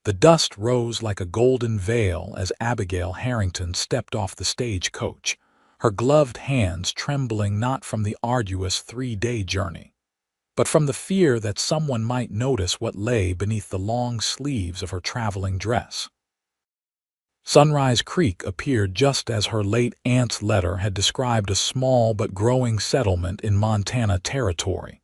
The dust rose like a golden veil as Abigail Harrington stepped off the stagecoach, her gloved hands trembling not from the arduous 3-day journey, but from the fear that someone might notice what lay beneath the long sleeves of her traveling dress. Sunrise Creek appeared just as her late aunt's letter had described a small but growing settlement in Montana Territory.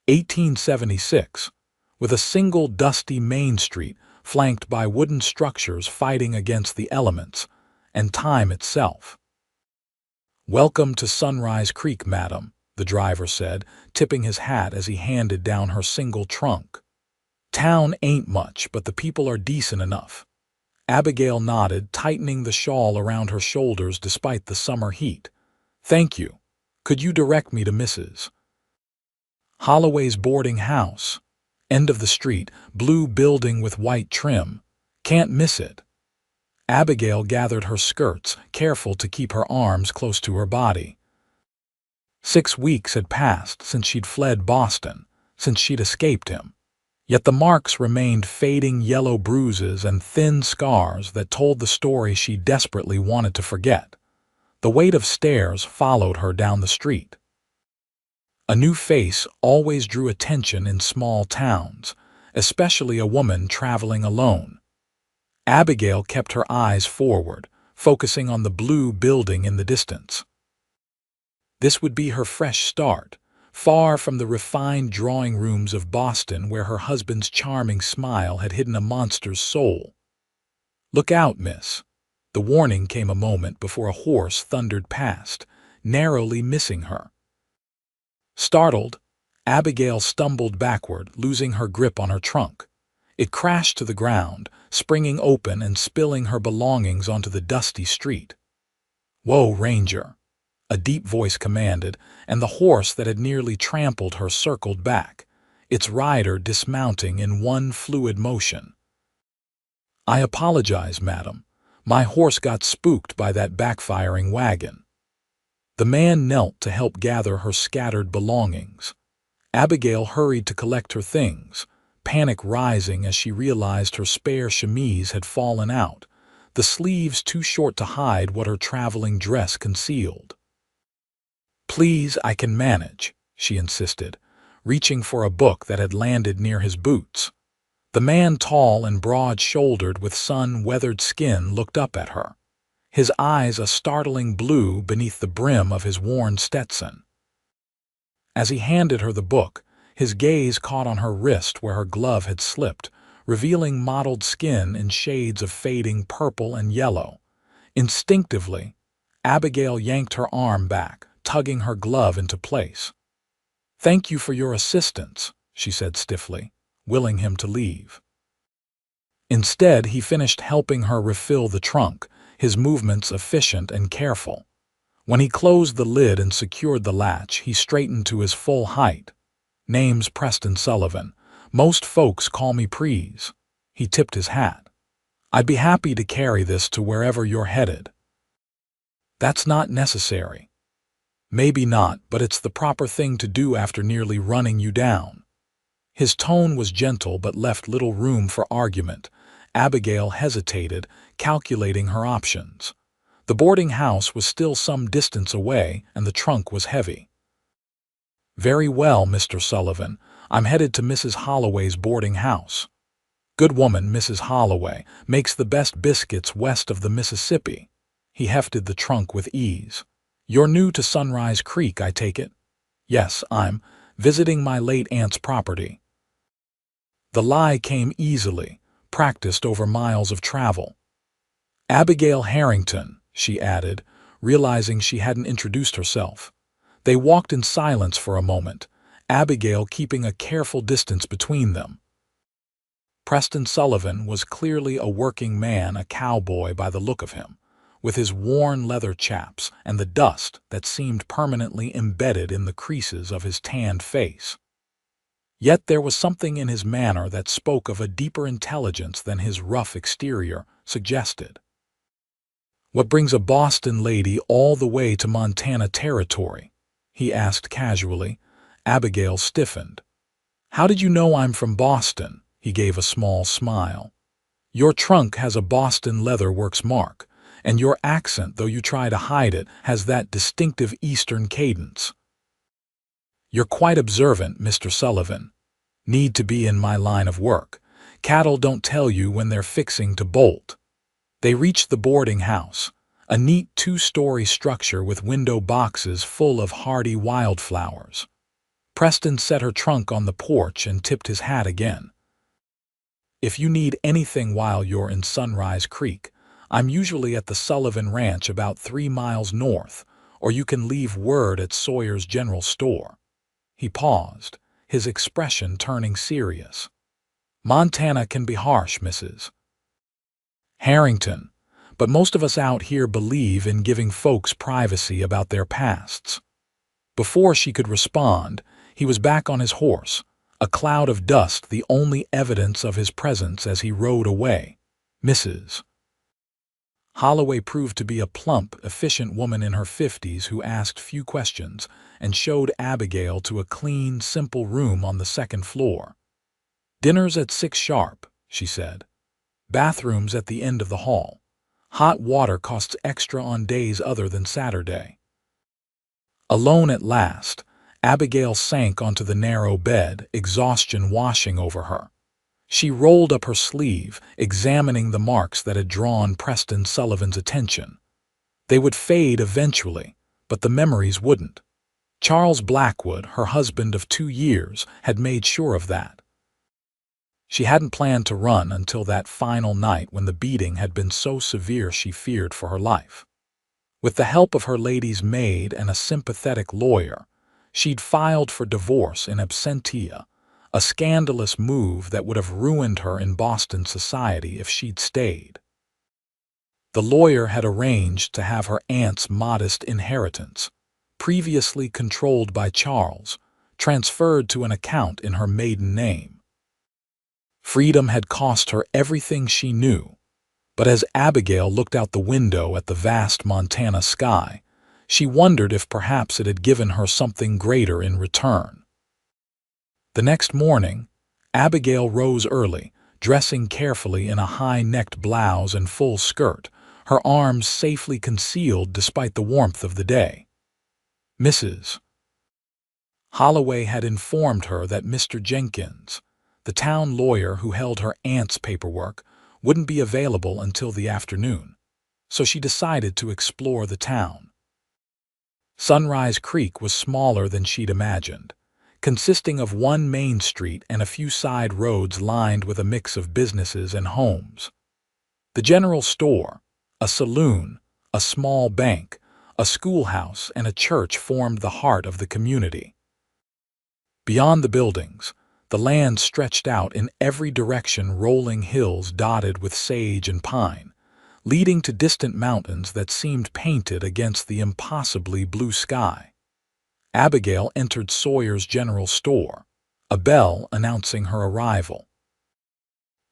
1876, with a single dusty main street flanked by wooden structures fighting against the elements and time itself. "Welcome to Sunrise Creek, madam," the driver said, tipping his hat as he handed down her single trunk. "Town ain't much, but the people are decent enough." Abigail nodded, tightening the shawl around her shoulders despite the summer heat. "Thank you. Could you direct me to Mrs. Holloway's boarding house? End of the street, blue building with white trim. Can't miss it." Abigail gathered her skirts, careful to keep her arms close to her body. 6 weeks had passed since she'd fled Boston, since she'd escaped him. Yet the marks remained fading yellow bruises and thin scars that told the story she desperately wanted to forget. The weight of stairs followed her down the street. A new face always drew attention in small towns, especially a woman traveling alone. Abigail kept her eyes forward, focusing on the blue building in the distance. This would be her fresh start, far from the refined drawing rooms of Boston where her husband's charming smile had hidden a monster's soul. "Look out, miss." The warning came a moment before a horse thundered past, narrowly missing her. Startled, Abigail stumbled backward, losing her grip on her trunk. It crashed to the ground, springing open and spilling her belongings onto the dusty street. "Whoa, Ranger," a deep voice commanded, and the horse that had nearly trampled her circled back, its rider dismounting in one fluid motion. "I apologize, madam. My horse got spooked by that backfiring wagon." The man knelt to help gather her scattered belongings. Abigail hurried to collect her things, panic rising as she realized her spare chemise had fallen out, the sleeves too short to hide what her traveling dress concealed. "Please, I can manage," she insisted, reaching for a book that had landed near his boots. The man, tall and broad-shouldered with sun-weathered skin, looked up at her, his eyes a startling blue beneath the brim of his worn Stetson. As he handed her the book, his gaze caught on her wrist where her glove had slipped, revealing mottled skin in shades of fading purple and yellow. Instinctively, Abigail yanked her arm back, tugging her glove into place. "Thank you for your assistance," she said stiffly, willing him to leave. Instead, he finished helping her refill the trunk, his movements efficient and careful. When he closed the lid and secured the latch, he straightened to his full height. "Name's Preston Sullivan. Most folks call me Prees." He tipped his hat. "I'd be happy to carry this to wherever you're headed." "That's not necessary." "Maybe not, but it's the proper thing to do after nearly running you down." His tone was gentle but left little room for argument. Abigail hesitated, calculating her options. The boarding house was still some distance away, and the trunk was heavy. "Very well, Mr. Sullivan. I'm headed to Mrs. Holloway's boarding house. Good woman, Mrs. Holloway, makes the best biscuits west of the Mississippi." He hefted the trunk with ease. "You're new to Sunrise Creek, I take it?" "Yes, I'm visiting my late aunt's property." The lie came easily, practiced over miles of travel. "Abigail Harrington," she added, realizing she hadn't introduced herself. They walked in silence for a moment, Abigail keeping a careful distance between them. Preston Sullivan was clearly a working man, a cowboy by the look of him, with his worn leather chaps and the dust that seemed permanently embedded in the creases of his tanned face. Yet there was something in his manner that spoke of a deeper intelligence than his rough exterior suggested. "What brings a Boston lady all the way to Montana Territory?" he asked casually. Abigail stiffened. "How did you know I'm from Boston?" He gave a small smile. Your trunk has a Boston Leather Works mark, and your accent, though you try to hide it, has that distinctive Eastern cadence. You're quite observant, Mr. Sullivan. Need to be in my line of work. Cattle don't tell you when they're fixing to bolt. They reached the boarding house, a neat two-story structure with window boxes full of hardy wildflowers. Preston set her trunk on the porch and tipped his hat again. If you need anything while you're in Sunrise Creek, I'm usually at the Sullivan Ranch about 3 miles north, or you can leave word at Sawyer's General Store. He paused, his expression turning serious. Montana can be harsh, Mrs. Harrington, but most of us out here believe in giving folks privacy about their pasts. Before she could respond, he was back on his horse, a cloud of dust the only evidence of his presence as he rode away. Mrs. Holloway proved to be a plump, efficient woman in her 50s who asked few questions and showed Abigail to a clean, simple room on the second floor. "Dinner's at 6 sharp," she said. "Bathrooms at the end of the hall. Hot water costs extra on days other than Saturday." Alone at last, Abigail sank onto the narrow bed, exhaustion washing over her. She rolled up her sleeve, examining the marks that had drawn Preston Sullivan's attention. They would fade eventually, but the memories wouldn't. Charles Blackwood, her husband of 2 years, had made sure of that. She hadn't planned to run until that final night when the beating had been so severe she feared for her life. With the help of her lady's maid and a sympathetic lawyer, she'd filed for divorce in absentia, a scandalous move that would have ruined her in Boston society if she'd stayed. The lawyer had arranged to have her aunt's modest inheritance, previously controlled by Charles, transferred to an account in her maiden name. Freedom had cost her everything she knew, but as Abigail looked out the window at the vast Montana sky, she wondered if perhaps it had given her something greater in return. The next morning, Abigail rose early, dressing carefully in a high-necked blouse and full skirt, her arms safely concealed despite the warmth of the day. Mrs. Holloway had informed her that Mr. Jenkins, the town lawyer who held her aunt's paperwork, wouldn't be available until the afternoon, so she decided to explore the town. Sunrise Creek was smaller than she'd imagined, consisting of one main street and a few side roads lined with a mix of businesses and homes. The general store, a saloon, a small bank, a schoolhouse, and a church formed the heart of the community. Beyond the buildings, the land stretched out in every direction, rolling hills dotted with sage and pine, leading to distant mountains that seemed painted against the impossibly blue sky. Abigail entered Sawyer's General Store, a bell announcing her arrival.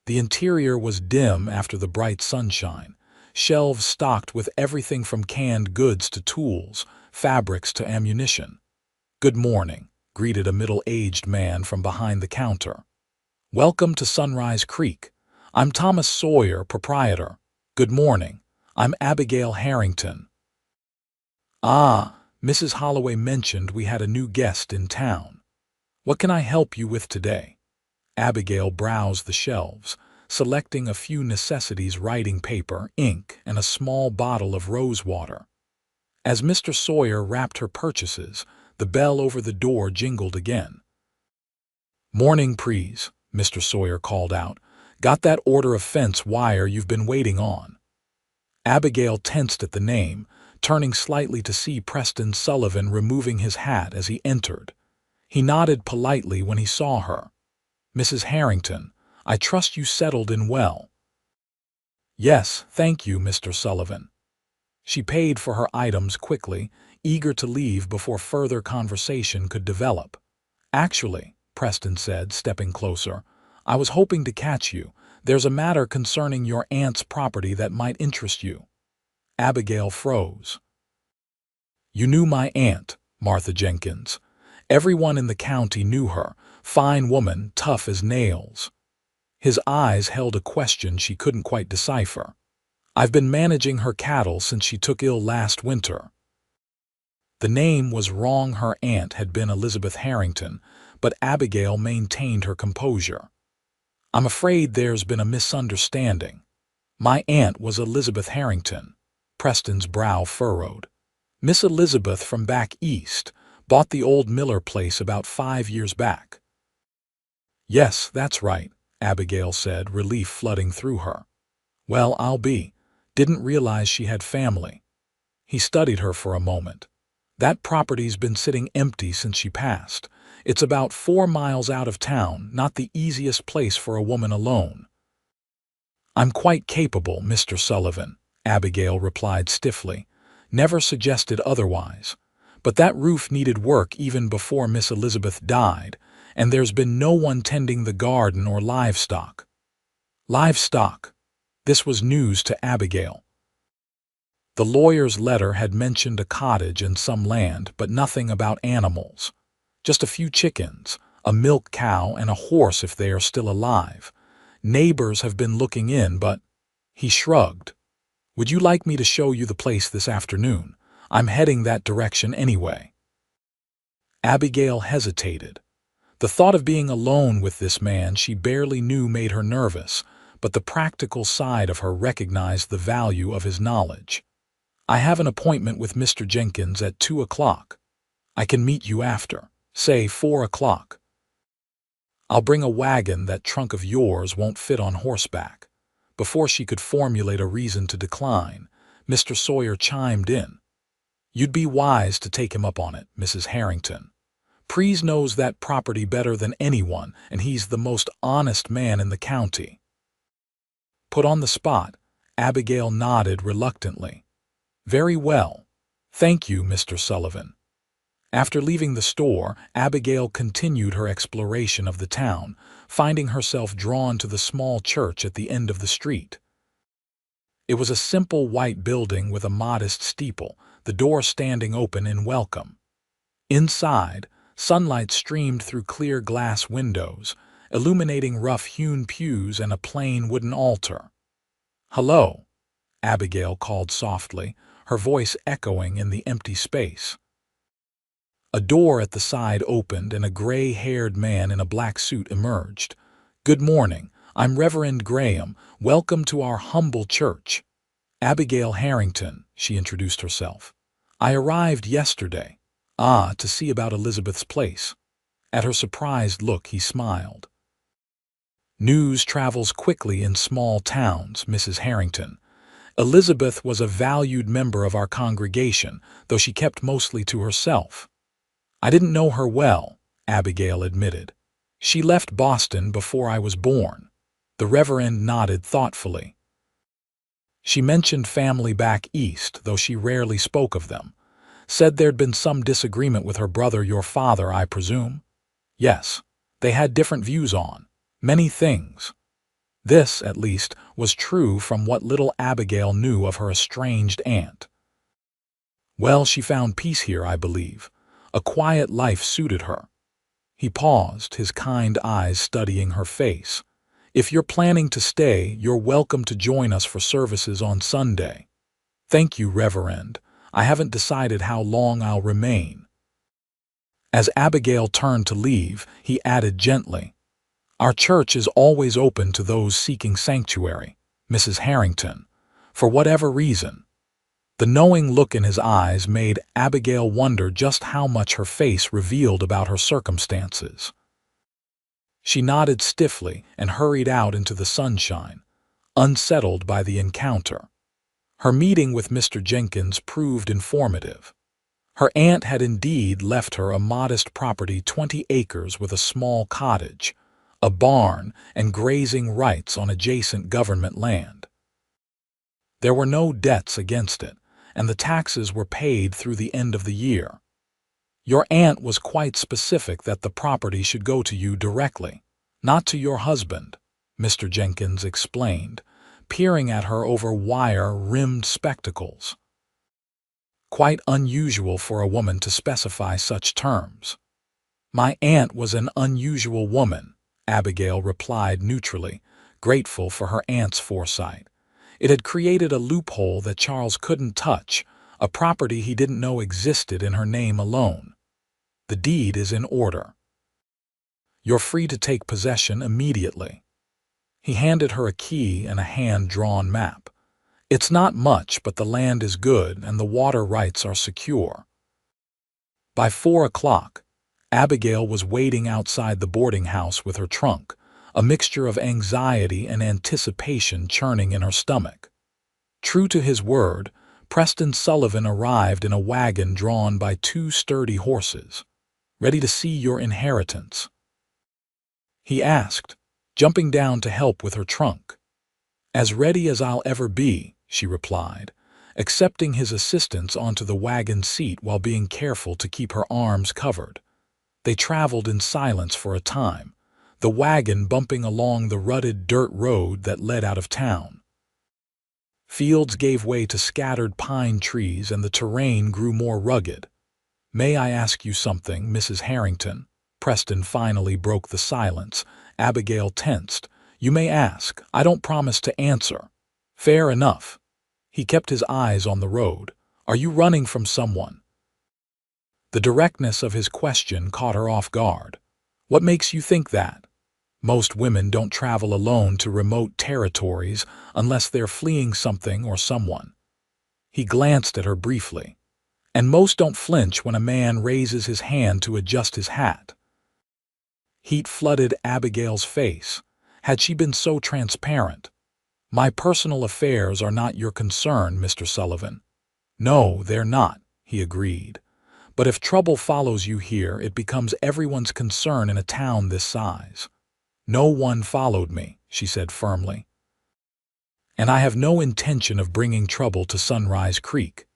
The interior was dim after the bright sunshine, shelves stocked with everything from canned goods to tools, fabrics to ammunition. "Good morning," greeted a middle-aged man from behind the counter. "Welcome to Sunrise Creek. I'm Thomas Sawyer, proprietor. Good morning. I'm Abigail Harrington." "Ah, Mrs. Holloway mentioned we had a new guest in town. What can I help you with today?" Abigail browsed the shelves, selecting a few necessities: writing paper, ink, and a small bottle of rose water. As Mr. Sawyer wrapped her purchases, the bell over the door jingled again. "Morning, please," Mr. Sawyer called out. "Got that order of fence wire you've been waiting on?" Abigail tensed at the name, turning slightly to see Preston Sullivan removing his hat as he entered. He nodded politely when he saw her. "Mrs. Harrington, I trust you settled in well." "Yes, thank you, Mr. Sullivan." She paid for her items quickly, eager to leave before further conversation could develop. "Actually," Preston said, stepping closer, "I was hoping to catch you. There's a matter concerning your aunt's property that might interest you." Abigail froze. "You knew my aunt, Martha Jenkins. Everyone in the county knew her, fine woman, tough as nails." His eyes held a question she couldn't quite decipher. "I've been managing her cattle since she took ill last winter." The name was wrong. Her aunt had been Elizabeth Harrington, but Abigail maintained her composure. "I'm afraid there's been a misunderstanding. My aunt was Elizabeth Harrington." Preston's brow furrowed. "Miss Elizabeth from back east, bought the old Miller place about 5 years back." "Yes, that's right," Abigail said, relief flooding through her. "Well, didn't realize she had family." He studied her for a moment. "That property's been sitting empty since she passed. It's about 4 miles out of town, not the easiest place for a woman alone." "I'm quite capable, Mr. Sullivan," Abigail replied stiffly. "Never suggested otherwise. But that roof needed work even before Miss Elizabeth died, and there's been no one tending the garden or livestock." Livestock? This was news to Abigail. The lawyer's letter had mentioned a cottage and some land, but nothing about animals. Just a few chickens, a milk cow, and a horse if they are still alive. Neighbors have been looking in, but— He shrugged. "Would you like me to show you the place this afternoon? I'm heading that direction anyway." Abigail hesitated. The thought of being alone with this man she barely knew made her nervous, but the practical side of her recognized the value of his knowledge. "I have an appointment with Mr. Jenkins at 2 o'clock. I can meet you after, say 4 o'clock. I'll bring a wagon. That trunk of yours won't fit on horseback." Before she could formulate a reason to decline, Mr. Sawyer chimed in. "You'd be wise to take him up on it, Mrs. Harrington. Prees knows that property better than anyone, and he's the most honest man in the county." Put on the spot, Abigail nodded reluctantly. "Very well. Thank you, Mr. Sullivan." After leaving the store, Abigail continued her exploration of the town, finding herself drawn to the small church at the end of the street. It was a simple white building with a modest steeple, the door standing open in welcome. Inside, sunlight streamed through clear glass windows, illuminating rough-hewn pews and a plain wooden altar. "Hello," Abigail called softly, her voice echoing in the empty space. A door at the side opened and a gray-haired man in a black suit emerged. "Good morning. I'm Reverend Graham. Welcome to our humble church." "Abigail Harrington," she introduced herself. "I arrived yesterday. To see about Elizabeth's place." At her surprised look, he smiled. "News travels quickly in small towns, Mrs. Harrington. Elizabeth was a valued member of our congregation, though she kept mostly to herself." "I didn't know her well," Abigail admitted. "She left Boston before I was born." The Reverend nodded thoughtfully. "She mentioned family back east, though she rarely spoke of them. Said there'd been some disagreement with her brother, your father, I presume?" "Yes. They had different views on many things." This, at least, was true from what little Abigail knew of her estranged aunt. "Well, she found peace here, I believe. A quiet life suited her." He paused, his kind eyes studying her face. "If you're planning to stay, you're welcome to join us for services on Sunday." "Thank you, Reverend. I haven't decided how long I'll remain." As Abigail turned to leave, he added gently, "Our church is always open to those seeking sanctuary, Mrs. Harrington, for whatever reason." The knowing look in his eyes made Abigail wonder just how much her face revealed about her circumstances. She nodded stiffly and hurried out into the sunshine, unsettled by the encounter. Her meeting with Mr. Jenkins proved informative. Her aunt had indeed left her a modest property, 20 acres with a small cottage, a barn, and grazing rights on adjacent government land. There were no debts against it, and the taxes were paid through the end of the year. "Your aunt was quite specific that the property should go to you directly, not to your husband," Mr. Jenkins explained, peering at her over wire-rimmed spectacles. "Quite unusual for a woman to specify such terms." "My aunt was an unusual woman," Abigail replied neutrally, grateful for her aunt's foresight. It had created a loophole that Charles couldn't touch, a property he didn't know existed in her name alone. The deed is in order. You're free to take possession immediately. He handed her a key and a hand-drawn map. It's not much, but the land is good and the water rights are secure. By 4 o'clock, Abigail was waiting outside the boarding house with her trunk, a mixture of anxiety and anticipation churning in her stomach. True to his word, Preston Sullivan arrived in a wagon drawn by 2 sturdy horses. "Ready to see your inheritance?" he asked, jumping down to help with her trunk. "As ready as I'll ever be," she replied, accepting his assistance onto the wagon seat while being careful to keep her arms covered. They traveled in silence for a time, the wagon bumping along the rutted dirt road that led out of town. Fields gave way to scattered pine trees and the terrain grew more rugged. "May I ask you something, Mrs. Harrington?" Preston finally broke the silence. Abigail tensed. "You may ask. I don't promise to answer." "Fair enough." He kept his eyes on the road. "Are you running from someone?" The directness of his question caught her off guard. "What makes you think that?" "Most women don't travel alone to remote territories unless they're fleeing something or someone." He glanced at her briefly. "And most don't flinch when a man raises his hand to adjust his hat." Heat flooded Abigail's face. Had she been so transparent? "My personal affairs are not your concern, Mr. Sullivan." "No, they're not," he agreed. "But if trouble follows you here, it becomes everyone's concern in a town this size." "No one followed me," she said firmly. "And I have no intention of bringing trouble to Sunrise Creek."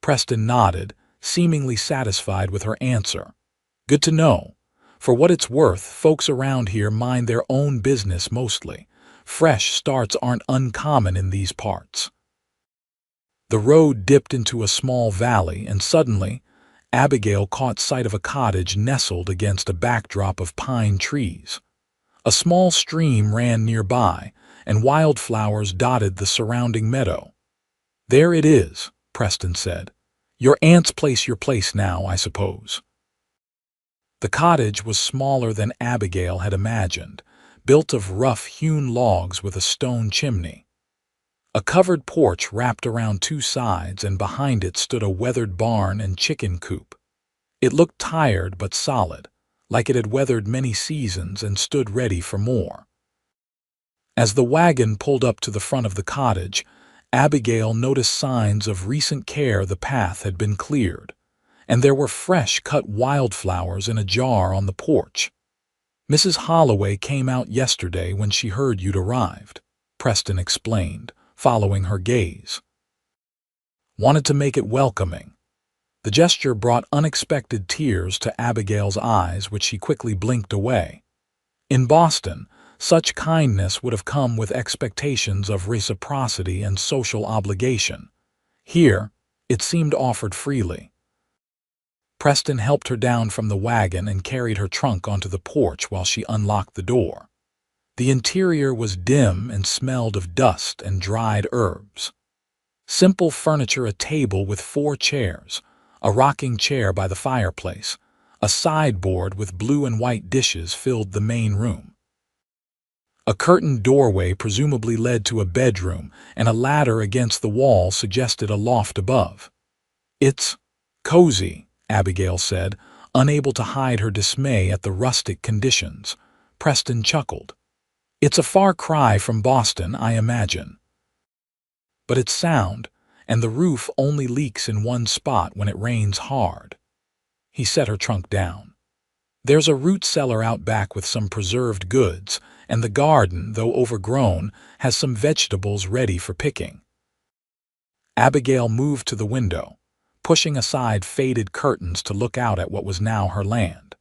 Preston nodded, seemingly satisfied with her answer. "Good to know. For what it's worth, folks around here mind their own business mostly. Fresh starts aren't uncommon in these parts." The road dipped into a small valley, and suddenly, Abigail caught sight of a cottage nestled against a backdrop of pine trees. A small stream ran nearby, and wildflowers dotted the surrounding meadow. "There it is," Preston said. "Your aunt's place, your place now, I suppose." The cottage was smaller than Abigail had imagined, built of rough-hewn logs with a stone chimney. A covered porch wrapped around 2 sides, and behind it stood a weathered barn and chicken coop. It looked tired but solid, like it had weathered many seasons and stood ready for more. As the wagon pulled up to the front of the cottage, Abigail noticed signs of recent care. The path had been cleared, and there were fresh-cut wildflowers in a jar on the porch. "Mrs. Holloway came out yesterday when she heard you'd arrived," Preston explained, following her gaze. "Wanted to make it welcoming." The gesture brought unexpected tears to Abigail's eyes, which she quickly blinked away. In Boston, such kindness would have come with expectations of reciprocity and social obligation. Here, it seemed offered freely. Preston helped her down from the wagon and carried her trunk onto the porch while she unlocked the door. The interior was dim and smelled of dust and dried herbs. Simple furniture, a table with 4 chairs, a rocking chair by the fireplace, a sideboard with blue and white dishes filled the main room. A curtained doorway presumably led to a bedroom, and a ladder against the wall suggested a loft above. "It's cozy," Abigail said, unable to hide her dismay at the rustic conditions. Preston chuckled. "It's a far cry from Boston, I imagine." "But it's sound, and the roof only leaks in one spot when it rains hard." He set her trunk down. "There's a root cellar out back with some preserved goods, and the garden, though overgrown, has some vegetables ready for picking." Abigail moved to the window, pushing aside faded curtains to look out at what was now her land.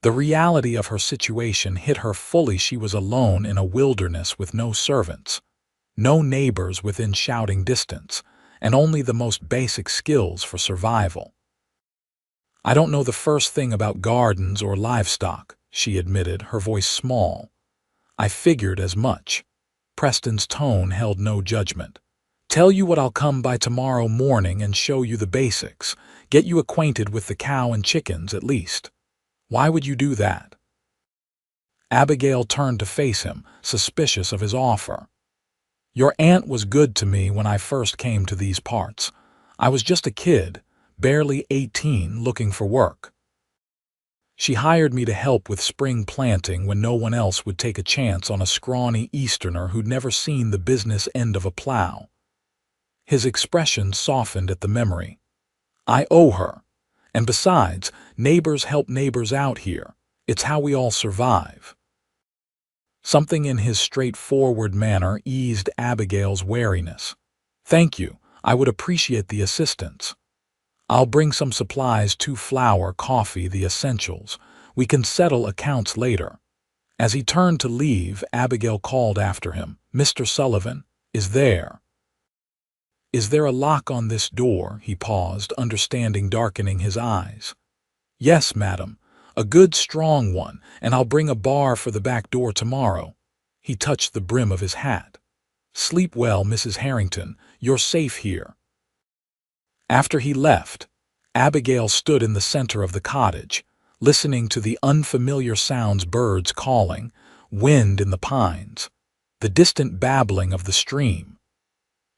The reality of her situation hit her fully. She was alone in a wilderness with no servants, no neighbors within shouting distance, and only the most basic skills for survival. "I don't know the first thing about gardens or livestock," she admitted, her voice small. I figured as much. Preston's tone held no judgment. Tell you what, I'll come by tomorrow morning and show you the basics, get you acquainted with the cow and chickens at least. Why would you do that? Abigail turned to face him, suspicious of his offer. Your aunt was good to me when I first came to these parts. I was just a kid, barely 18, looking for work. She hired me to help with spring planting when no one else would take a chance on a scrawny Easterner who'd never seen the business end of a plow. His expression softened at the memory. I owe her. And besides, neighbors help neighbors out here. It's how we all survive. Something in his straightforward manner eased Abigail's wariness. Thank you. I would appreciate the assistance. I'll bring some supplies, too: flour, coffee, the essentials. We can settle accounts later. As he turned to leave, Abigail called after him. Mr. Sullivan, is there a lock on this door? He paused, understanding darkening his eyes. Yes, madam. A good strong one, and I'll bring a bar for the back door tomorrow. He touched the brim of his hat. Sleep well, Mrs. Harrington. You're safe here. After he left, Abigail stood in the center of the cottage, listening to the unfamiliar sounds: birds calling, wind in the pines, the distant babbling of the stream.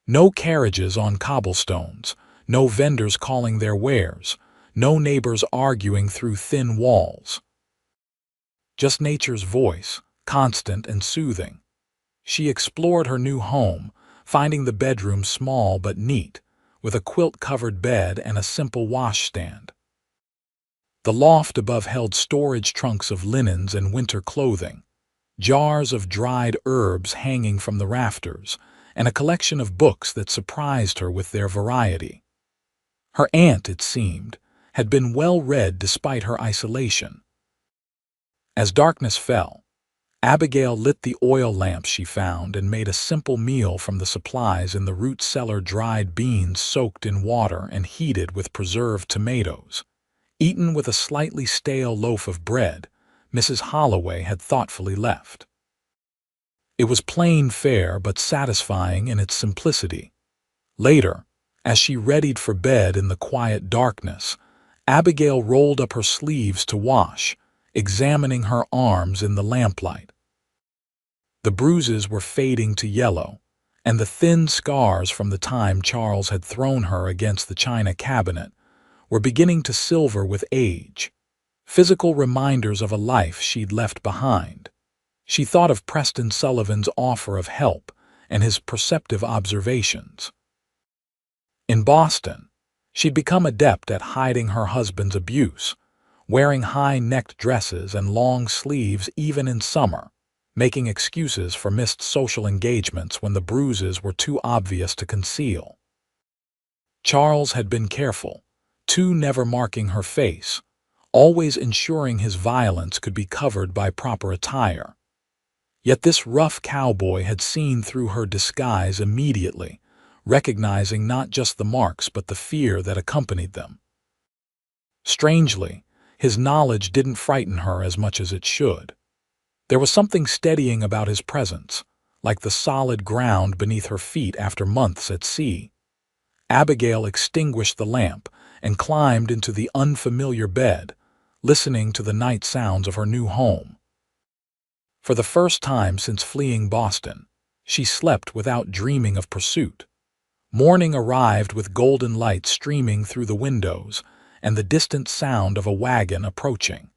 No carriages on cobblestones, no vendors calling their wares, no neighbors arguing through thin walls. Just nature's voice, constant and soothing. She explored her new home, finding the bedroom small but neat, with a quilt-covered bed and a simple washstand. The loft above held storage trunks of linens and winter clothing, jars of dried herbs hanging from the rafters, and a collection of books that surprised her with their variety. Her aunt, it seemed, had been well read despite her isolation. As darkness fell, Abigail lit the oil lamps she found and made a simple meal from the supplies in the root cellar: dried beans soaked in water and heated with preserved tomatoes, eaten with a slightly stale loaf of bread Mrs. Holloway had thoughtfully left. It was plain fare but satisfying in its simplicity. Later, as she readied for bed in the quiet darkness, Abigail rolled up her sleeves to wash, examining her arms in the lamplight. The bruises were fading to yellow, and the thin scars from the time Charles had thrown her against the china cabinet were beginning to silver with age, physical reminders of a life she'd left behind. She thought of Preston Sullivan's offer of help and his perceptive observations. In Boston, she'd become adept at hiding her husband's abuse, wearing high-necked dresses and long sleeves even in summer, making excuses for missed social engagements when the bruises were too obvious to conceal. Charles had been careful, too, never marking her face, always ensuring his violence could be covered by proper attire. Yet this rough cowboy had seen through her disguise immediately, recognizing not just the marks but the fear that accompanied them. Strangely, his knowledge didn't frighten her as much as it should. There was something steadying about his presence, like the solid ground beneath her feet after months at sea. Abigail extinguished the lamp and climbed into the unfamiliar bed, listening to the night sounds of her new home. For the first time since fleeing Boston, she slept without dreaming of pursuit. Morning arrived with golden light streaming through the windows and the distant sound of a wagon approaching.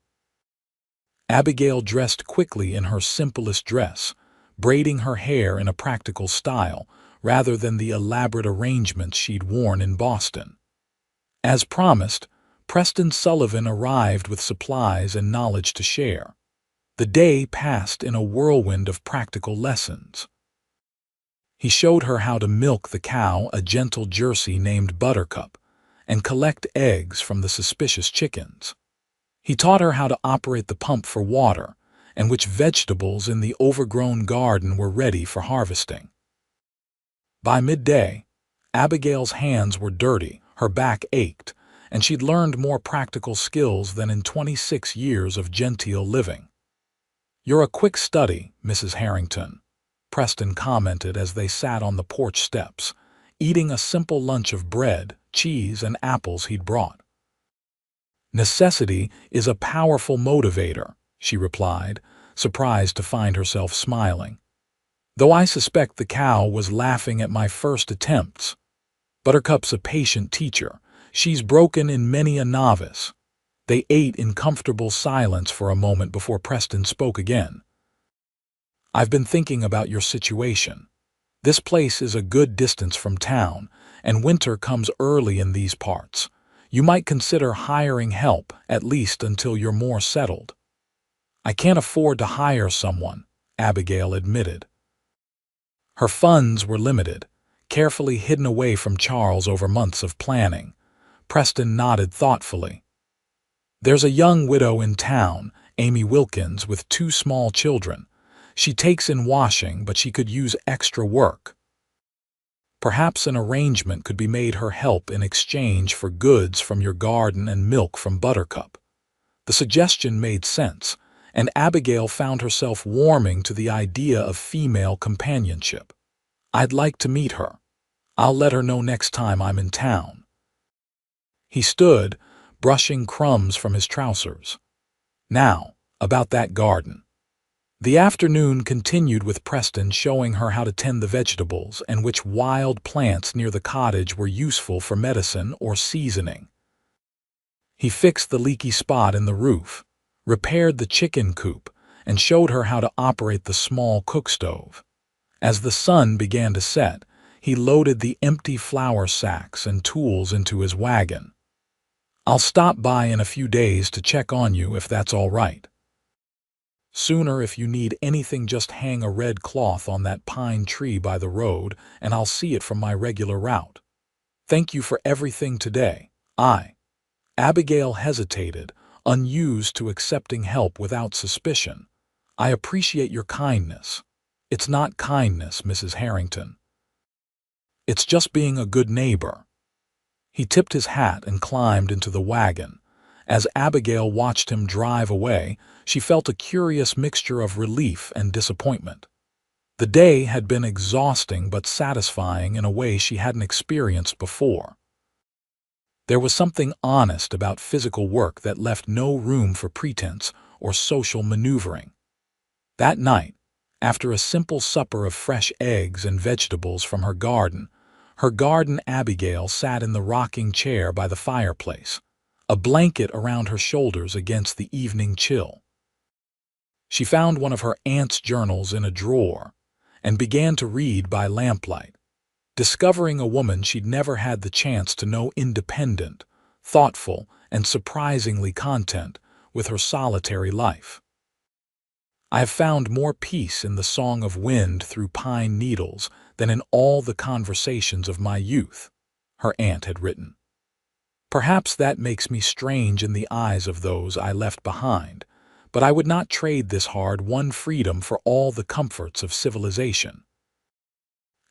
Abigail dressed quickly in her simplest dress, braiding her hair in a practical style rather than the elaborate arrangements she'd worn in Boston. As promised, Preston Sullivan arrived with supplies and knowledge to share. The day passed in a whirlwind of practical lessons. He showed her how to milk the cow, a gentle Jersey named Buttercup, and collect eggs from the suspicious chickens. He taught her how to operate the pump for water and which vegetables in the overgrown garden were ready for harvesting. By midday, Abigail's hands were dirty, her back ached, and she'd learned more practical skills than in 26 years of genteel living. "You're a quick study, Mrs. Harrington," Preston commented as they sat on the porch steps, eating a simple lunch of bread, cheese, and apples he'd brought. "Necessity is a powerful motivator," she replied, surprised to find herself smiling. "Though I suspect the cow was laughing at my first attempts. Buttercup's a patient teacher. She's broken in many a novice." They ate in comfortable silence for a moment before Preston spoke again. "I've been thinking about your situation. This place is a good distance from town, and winter comes early in these parts. You might consider hiring help, at least until you're more settled." "I can't afford to hire someone," Abigail admitted. Her funds were limited, carefully hidden away from Charles over months of planning. Preston nodded thoughtfully. "There's a young widow in town, Amy Wilkins, with 2 small children. She takes in washing, but she could use extra work. Perhaps an arrangement could be made her help in exchange for goods from your garden and milk from Buttercup." The suggestion made sense, and Abigail found herself warming to the idea of female companionship. "I'd like to meet her. I'll let her know next time I'm in town." He stood, brushing crumbs from his trousers. "Now, about that garden." The afternoon continued with Preston showing her how to tend the vegetables and which wild plants near the cottage were useful for medicine or seasoning. He fixed the leaky spot in the roof, repaired the chicken coop, and showed her how to operate the small cook stove. As the sun began to set, he loaded the empty flour sacks and tools into his wagon. "I'll stop by in a few days to check on you if that's all right. Sooner, if you need anything, just hang a red cloth on that pine tree by the road and I'll see it from my regular route. Thank you for everything today. Abigail hesitated, unused to accepting help without suspicion. "I appreciate your kindness." "It's not kindness, Mrs. Harrington. It's just being a good neighbor." He tipped his hat and climbed into the wagon. As Abigail watched him drive away, she felt a curious mixture of relief and disappointment. The day had been exhausting but satisfying in a way she hadn't experienced before. There was something honest about physical work that left no room for pretense or social maneuvering. That night, after a simple supper of fresh eggs and vegetables from her garden Abigail sat in the rocking chair by the fireplace, a blanket around her shoulders against the evening chill. She found one of her aunt's journals in a drawer and began to read by lamplight, discovering a woman she'd never had the chance to know, independent, thoughtful, and surprisingly content with her solitary life. "I have found more peace in the song of wind through pine needles than in all the conversations of my youth," her aunt had written. "Perhaps that makes me strange in the eyes of those I left behind, but I would not trade this hard-won freedom for all the comforts of civilization."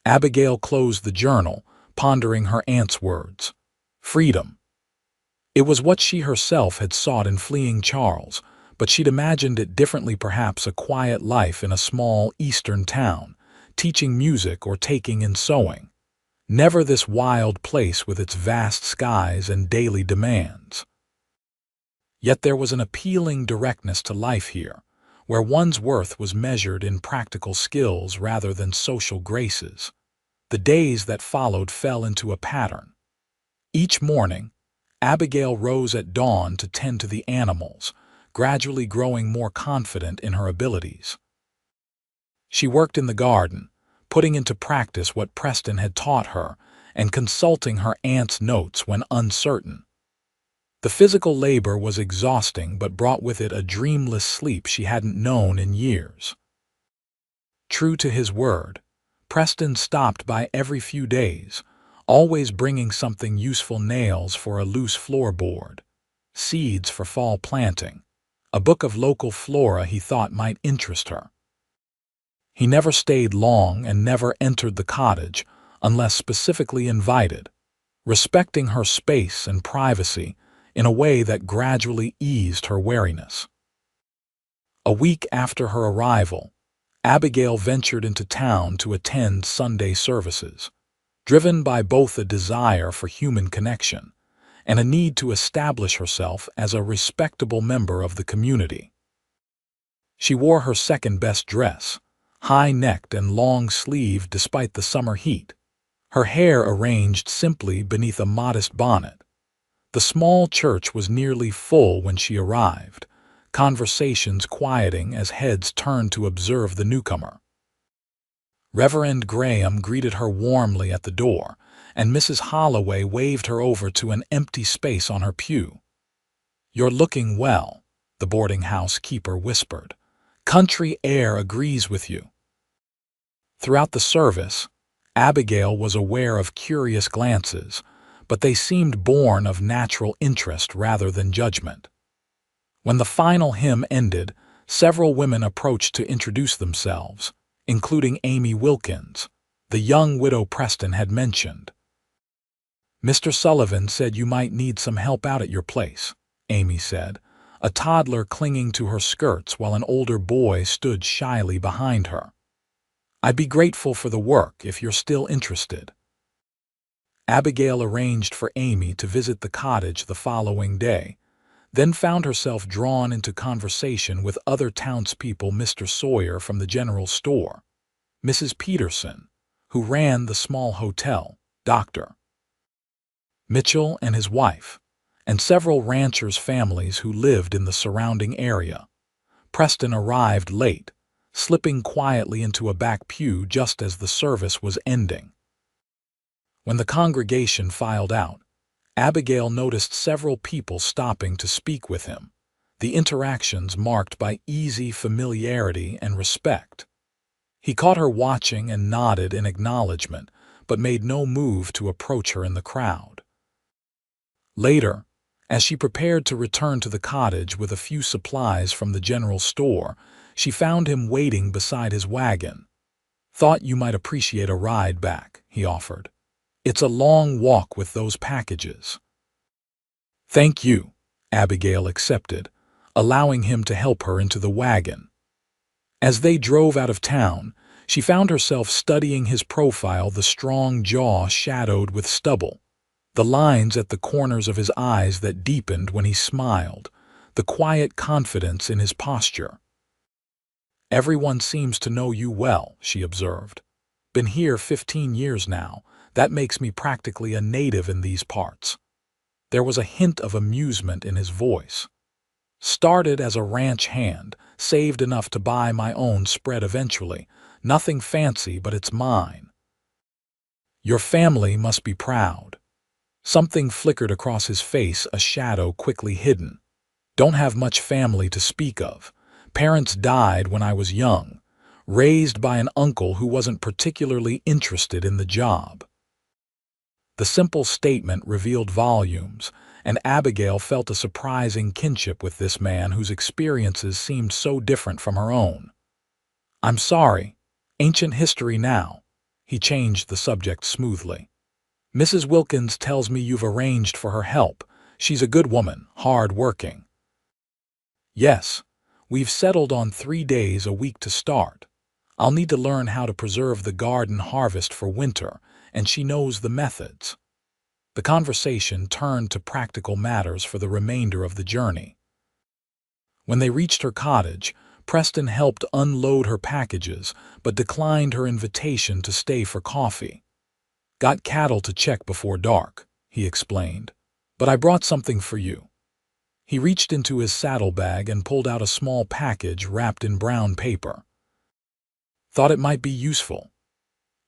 Abigail closed the journal, pondering her aunt's words. Freedom. It was what she herself had sought in fleeing Charles, but she'd imagined it differently. Perhaps a quiet life in a small eastern town, teaching music or taking in sewing. Never this wild place with its vast skies and daily demands. Yet there was an appealing directness to life here, where one's worth was measured in practical skills rather than social graces. The days that followed fell into a pattern. Each morning, Abigail rose at dawn to tend to the animals, gradually growing more confident in her abilities. She worked in the garden, putting into practice what Preston had taught her and consulting her aunt's notes when uncertain. The physical labor was exhausting but brought with it a dreamless sleep she hadn't known in years. True to his word, Preston stopped by every few days, always bringing something useful: nails for a loose floorboard, seeds for fall planting, a book of local flora he thought might interest her. He never stayed long and never entered the cottage unless specifically invited, respecting her space and privacy in a way that gradually eased her wariness. A week after her arrival, Abigail ventured into town to attend Sunday services, driven by both a desire for human connection and a need to establish herself as a respectable member of the community. She wore her second-best dress, high-necked and long-sleeved despite the summer heat, her hair arranged simply beneath a modest bonnet. The small church was nearly full when she arrived, conversations quieting as heads turned to observe the newcomer. Reverend Graham greeted her warmly at the door, and Mrs. Holloway waved her over to an empty space on her pew. "You're looking well," the boarding house keeper whispered. "Country air agrees with you." Throughout the service, Abigail was aware of curious glances, but they seemed born of natural interest rather than judgment. When the final hymn ended, several women approached to introduce themselves, including Amy Wilkins, the young widow Preston had mentioned. "Mr. Sullivan said you might need some help out at your place," Amy said, a toddler clinging to her skirts while an older boy stood shyly behind her. "I'd be grateful for the work if you're still interested." Abigail arranged for Amy to visit the cottage the following day, then found herself drawn into conversation with other townspeople: Mr. Sawyer from the general store, Mrs. Peterson, who ran the small hotel, Dr. Mitchell and his wife, and several ranchers' families who lived in the surrounding area. Preston arrived late, slipping quietly into a back pew just as the service was ending. When the congregation filed out, Abigail noticed several people stopping to speak with him, the interactions marked by easy familiarity and respect. He caught her watching and nodded in acknowledgement, but made no move to approach her in the crowd. Later, as she prepared to return to the cottage with a few supplies from the general store, she found him waiting beside his wagon. "Thought you might appreciate a ride back," he offered. "It's a long walk with those packages." "Thank you," Abigail accepted, allowing him to help her into the wagon. As they drove out of town, she found herself studying his profile, the strong jaw shadowed with stubble, the lines at the corners of his eyes that deepened when he smiled, the quiet confidence in his posture. "Everyone seems to know you well," she observed. "Been here 15 years now. That makes me practically a native in these parts." There was a hint of amusement in his voice. "Started as a ranch hand, saved enough to buy my own spread eventually. Nothing fancy, but it's mine." "Your family must be proud." Something flickered across his face, a shadow quickly hidden. "Don't have much family to speak of. Parents died when I was young, raised by an uncle who wasn't particularly interested in the job." The simple statement revealed volumes, and Abigail felt a surprising kinship with this man whose experiences seemed so different from her own. "I'm sorry. Ancient history now." He changed the subject smoothly. "Mrs. Wilkins tells me you've arranged for her help. She's a good woman, hard-working." "Yes, we've settled on 3 days a week to start. I'll need to learn how to preserve the garden harvest for winter, and she knows the methods." The conversation turned to practical matters for the remainder of the journey. When they reached her cottage, Preston helped unload her packages, but declined her invitation to stay for coffee. "Got cattle to check before dark," he explained, "but I brought something for you." He reached into his saddlebag and pulled out a small package wrapped in brown paper. "Thought it might be useful."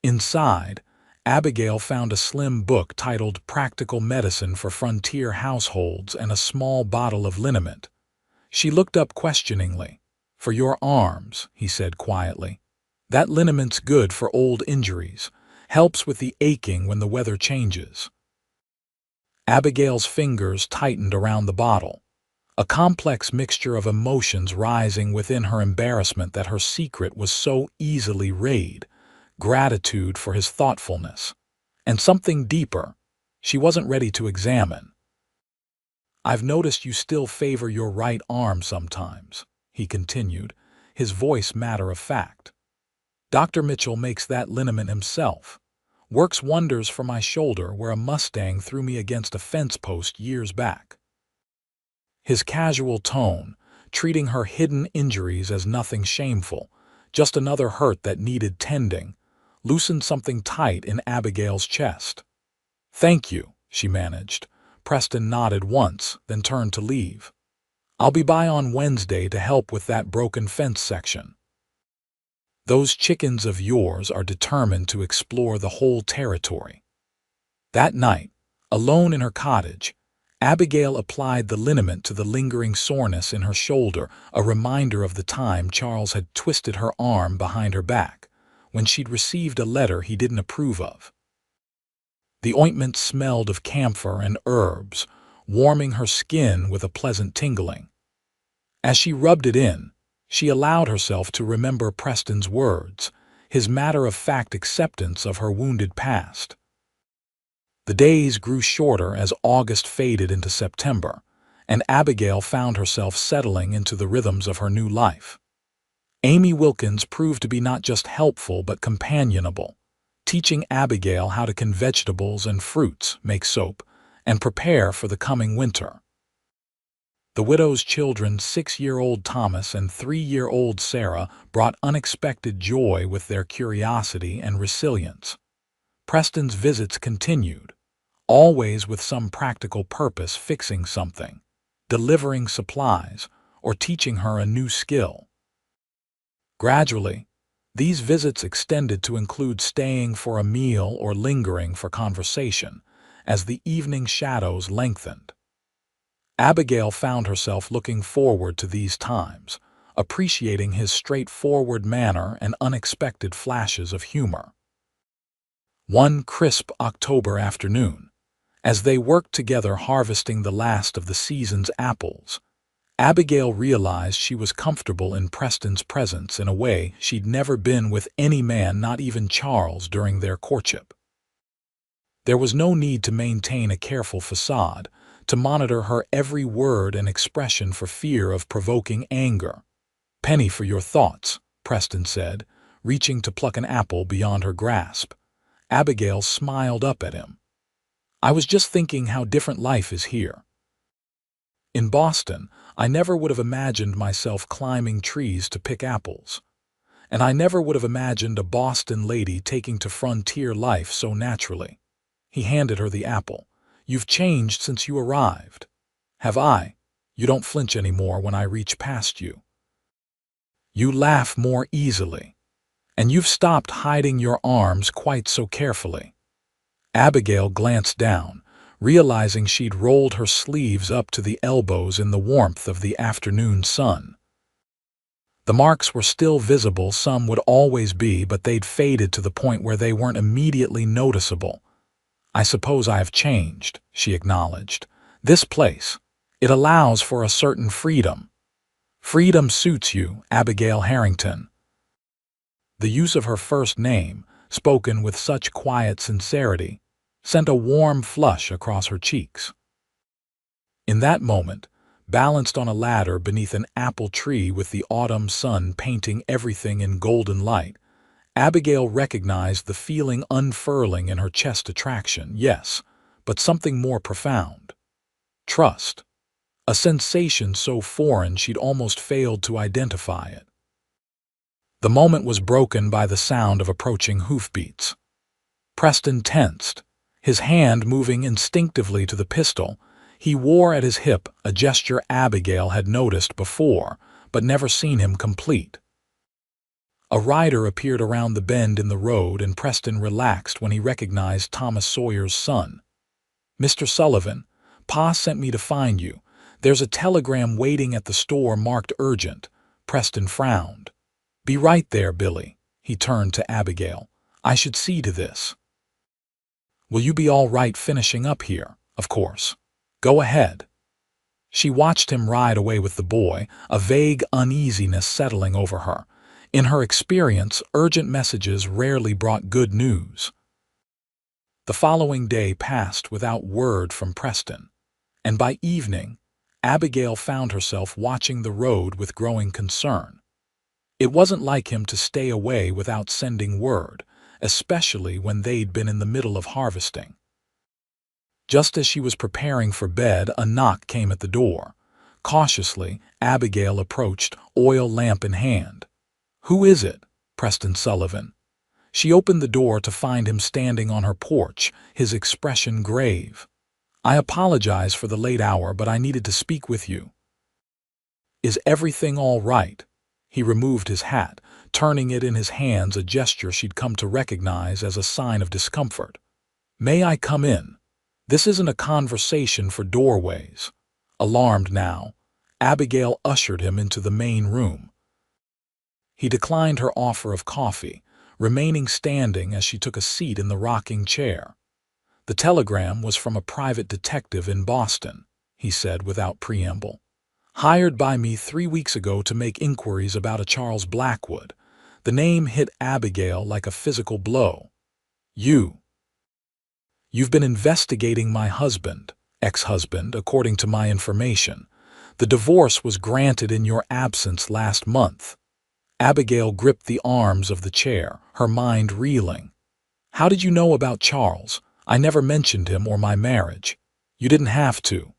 Inside, Abigail found a slim book titled "Practical Medicine for Frontier Households" and a small bottle of liniment. She looked up questioningly. "For your arms," he said quietly. "That liniment's good for old injuries, helps with the aching when the weather changes." Abigail's fingers tightened around the bottle, a complex mixture of emotions rising within her: embarrassment that her secret was so easily read, gratitude for his thoughtfulness, and something deeper she wasn't ready to examine. "I've noticed you still favor your right arm sometimes," he he continued, his voice matter-of-fact. Dr. Mitchell makes that liniment himself. Works wonders for my shoulder where a Mustang threw me against a fence post years back. His casual tone, treating her hidden injuries as nothing shameful, just another hurt that needed tending, loosened something tight in Abigail's chest. "Thank you," she managed. Preston nodded once, then turned to leave. "I'll be by on Wednesday to help with that broken fence section." "Those chickens of yours are determined to explore the whole territory." That night, alone in her cottage, Abigail applied the liniment to the lingering soreness in her shoulder, a reminder of the time Charles had twisted her arm behind her back, when she'd received a letter he didn't approve of. The ointment smelled of camphor and herbs, warming her skin with a pleasant tingling. As she rubbed it in, she allowed herself to remember Preston's words, his matter-of-fact acceptance of her wounded past. The days grew shorter as August faded into September, and Abigail found herself settling into the rhythms of her new life. Amy Wilkins proved to be not just helpful but companionable, teaching Abigail how to can vegetables and fruits, make soap, and prepare for the coming winter. The widow's children, 6-year-old Thomas and 3-year-old Sarah, brought unexpected joy with their curiosity and resilience. Preston's visits continued, always with some practical purpose, fixing something, delivering supplies, or teaching her a new skill. Gradually, these visits extended to include staying for a meal or lingering for conversation as the evening shadows lengthened. Abigail found herself looking forward to these times, appreciating his straightforward manner and unexpected flashes of humor. One crisp October afternoon, as they worked together harvesting the last of the season's apples, Abigail realized she was comfortable in Preston's presence in a way she'd never been with any man, not even Charles, during their courtship. There was no need to maintain a careful facade, to monitor her every word and expression for fear of provoking anger. "Penny for your thoughts," Preston said, reaching to pluck an apple beyond her grasp. Abigail smiled up at him. "I was just thinking how different life is here. In Boston, I never would have imagined myself climbing trees to pick apples. And I never would have imagined a Boston lady taking to frontier life so naturally." He handed her the apple. "You've changed since you arrived." "Have I? You don't flinch anymore when I reach past you. You laugh more easily. And you've stopped hiding your arms quite so carefully." Abigail glanced down, realizing she'd rolled her sleeves up to the elbows in the warmth of the afternoon sun. The marks were still visible, some would always be, but they'd faded to the point where they weren't immediately noticeable. "I suppose I have changed," she acknowledged. "This place, it allows for a certain freedom." "Freedom suits you, Abigail Harrington." The use of her first name, spoken with such quiet sincerity, sent a warm flush across her cheeks. In that moment, balanced on a ladder beneath an apple tree with the autumn sun painting everything in golden light, Abigail recognized the feeling unfurling in her chest. Attraction, yes, but something more profound. Trust. A sensation so foreign she'd almost failed to identify it. The moment was broken by the sound of approaching hoofbeats. Preston tensed, his hand moving instinctively to the pistol he wore at his hip, a gesture Abigail had noticed before, but never seen him complete. A rider appeared around the bend in the road, and Preston relaxed when he recognized Thomas Sawyer's son. "Mr. Sullivan, Pa sent me to find you. There's a telegram waiting at the store marked urgent." Preston frowned. "Be right there, Billy." He turned to Abigail. "I should see to this." "Will you be all right finishing up here?" "Of course. Go ahead." She watched him ride away with the boy, a vague uneasiness settling over her. In her experience, urgent messages rarely brought good news. The following day passed without word from Preston, and by evening, Abigail found herself watching the road with growing concern. It wasn't like him to stay away without sending word, especially when they'd been in the middle of harvesting. Just as she was preparing for bed, a knock came at the door. Cautiously, Abigail approached, oil lamp in hand. "Who is it?" Preston Sullivan. She opened the door to find him standing on her porch, his expression grave. "I apologize for the late hour, but I needed to speak with you." "Is everything all right?" He removed his hat, turning it in his hands, a gesture she'd come to recognize as a sign of discomfort. "May I come in? This isn't a conversation for doorways." Alarmed now, Abigail ushered him into the main room. He declined her offer of coffee, remaining standing as she took a seat in the rocking chair. "The telegram was from a private detective in Boston," he said without preamble. "Hired by me 3 weeks ago to make inquiries about a Charles Blackwood." The name hit Abigail like a physical blow. You've been investigating my husband, ex-husband, according to my information. The divorce was granted in your absence last month." Abigail gripped the arms of the chair, her mind reeling. "How did you know about Charles? I never mentioned him or my marriage." "You didn't have to."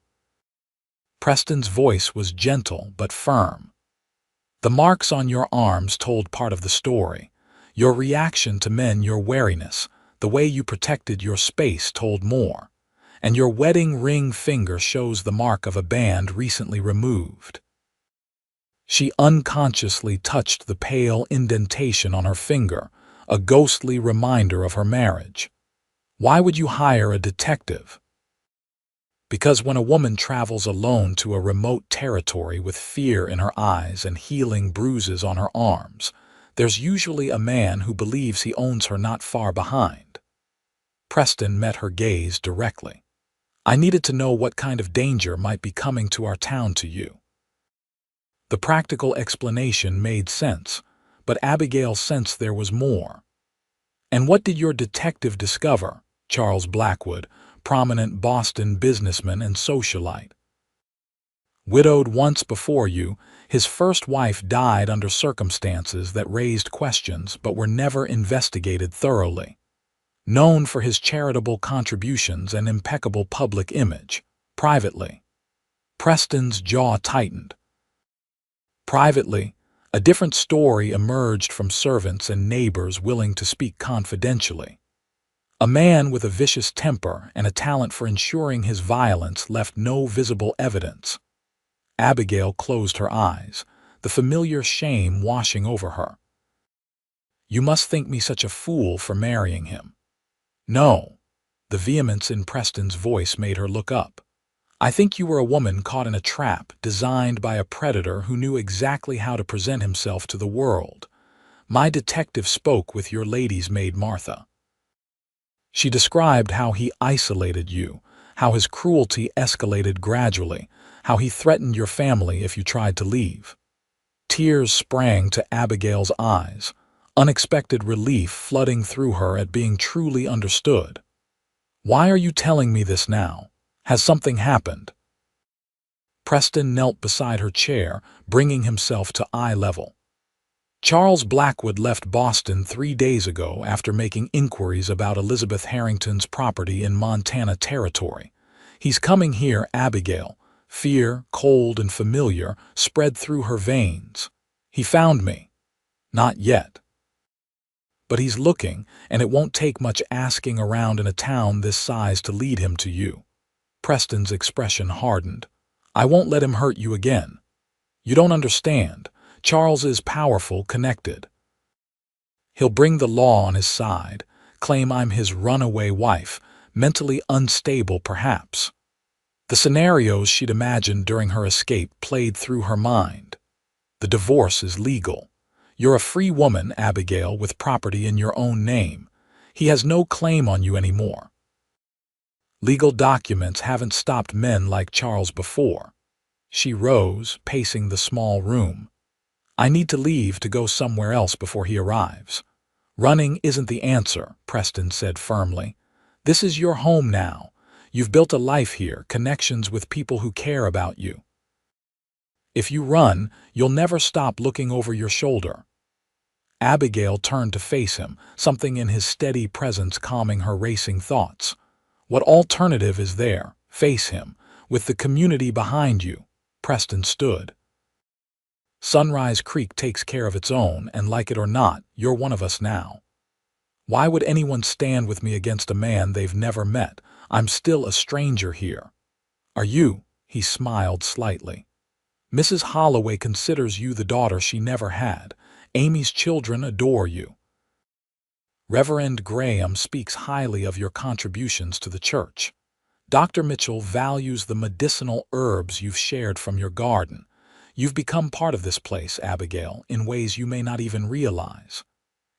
Preston's voice was gentle but firm. "The marks on your arms told part of the story. Your reaction to men, your wariness, the way you protected your space told more. And your wedding ring finger shows the mark of a band recently removed." She unconsciously touched the pale indentation on her finger, a ghostly reminder of her marriage. "Why would you hire a detective?" "Because when a woman travels alone to a remote territory with fear in her eyes and healing bruises on her arms, there's usually a man who believes he owns her not far behind." Preston met her gaze directly. "I needed to know what kind of danger might be coming to our town to you." The practical explanation made sense, but Abigail sensed there was more. "And what did your detective discover?" "Charles Blackwood, prominent Boston businessman and socialite. Widowed once before you, his first wife died under circumstances that raised questions but were never investigated thoroughly. Known for his charitable contributions and impeccable public image. Privately." Preston's jaw tightened. "Privately, a different story emerged from servants and neighbors willing to speak confidentially. A man with a vicious temper and a talent for ensuring his violence left no visible evidence." Abigail closed her eyes, the familiar shame washing over her. "You must think me such a fool for marrying him." "No." The vehemence in Preston's voice made her look up. "I think you were a woman caught in a trap designed by a predator who knew exactly how to present himself to the world. My detective spoke with your lady's maid Martha. She described how he isolated you, how his cruelty escalated gradually, how he threatened your family if you tried to leave." Tears sprang to Abigail's eyes, unexpected relief flooding through her at being truly understood. "Why are you telling me this now? Has something happened?" Preston knelt beside her chair, bringing himself to eye level. "Charles Blackwood left Boston 3 days ago after making inquiries about Elizabeth Harrington's property in Montana Territory. He's coming here." Abigail, fear, cold and familiar, spread through her veins. "He found me." "Not yet." "But he's looking, and it won't take much asking around in a town this size to lead him to you." Preston's expression hardened. "I won't let him hurt you again. You don't understand. Charles is powerful, connected. He'll bring the law on his side, claim I'm his runaway wife, mentally unstable perhaps." The scenarios she'd imagined during her escape played through her mind. "The divorce is legal. You're a free woman, Abigail, with property in your own name. He has no claim on you anymore. Legal documents haven't stopped men like Charles before." She rose, pacing the small room. "I need to leave to go somewhere else before he arrives." "Running isn't the answer," Preston said firmly. "This is your home now. You've built a life here, connections with people who care about you. If you run, you'll never stop looking over your shoulder." Abigail turned to face him, something in his steady presence calming her racing thoughts. "What alternative is there? Face him. With the community behind you." Preston stood. "Sunrise Creek takes care of its own, and like it or not, you're one of us now. Why would anyone stand with me against a man they've never met? I'm still a stranger here." "Are you?" He smiled slightly. "Mrs. Holloway considers you the daughter she never had. Amy's children adore you. Reverend Graham speaks highly of your contributions to the church. Dr. Mitchell values the medicinal herbs you've shared from your garden. You've become part of this place, Abigail, in ways you may not even realize."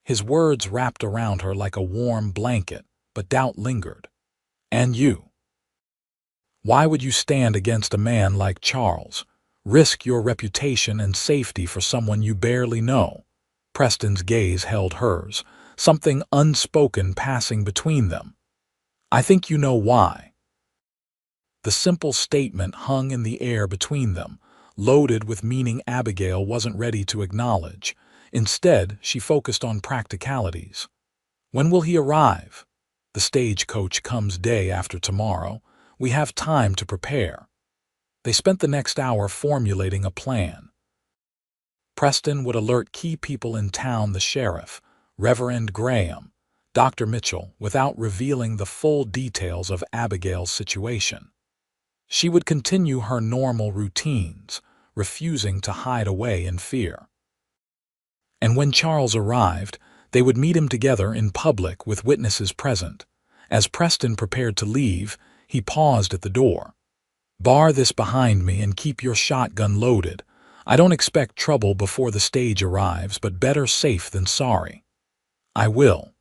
His words wrapped around her like a warm blanket, but doubt lingered. "And you? Why would you stand against a man like Charles? Risk your reputation and safety for someone you barely know?" Preston's gaze held hers, something unspoken passing between them. "I think you know why." The simple statement hung in the air between them, loaded with meaning Abigail wasn't ready to acknowledge. Instead, she focused on practicalities. "When will he arrive?" "The stagecoach comes day after tomorrow. We have time to prepare." They spent the next hour formulating a plan. Preston would alert key people in town, the sheriff, Reverend Graham, Dr. Mitchell, without revealing the full details of Abigail's situation. She would continue her normal routines, refusing to hide away in fear. And when Charles arrived, they would meet him together in public with witnesses present. As Preston prepared to leave, he paused at the door. "Bar this behind me and keep your shotgun loaded. I don't expect trouble before the stage arrives, but better safe than sorry." "I will."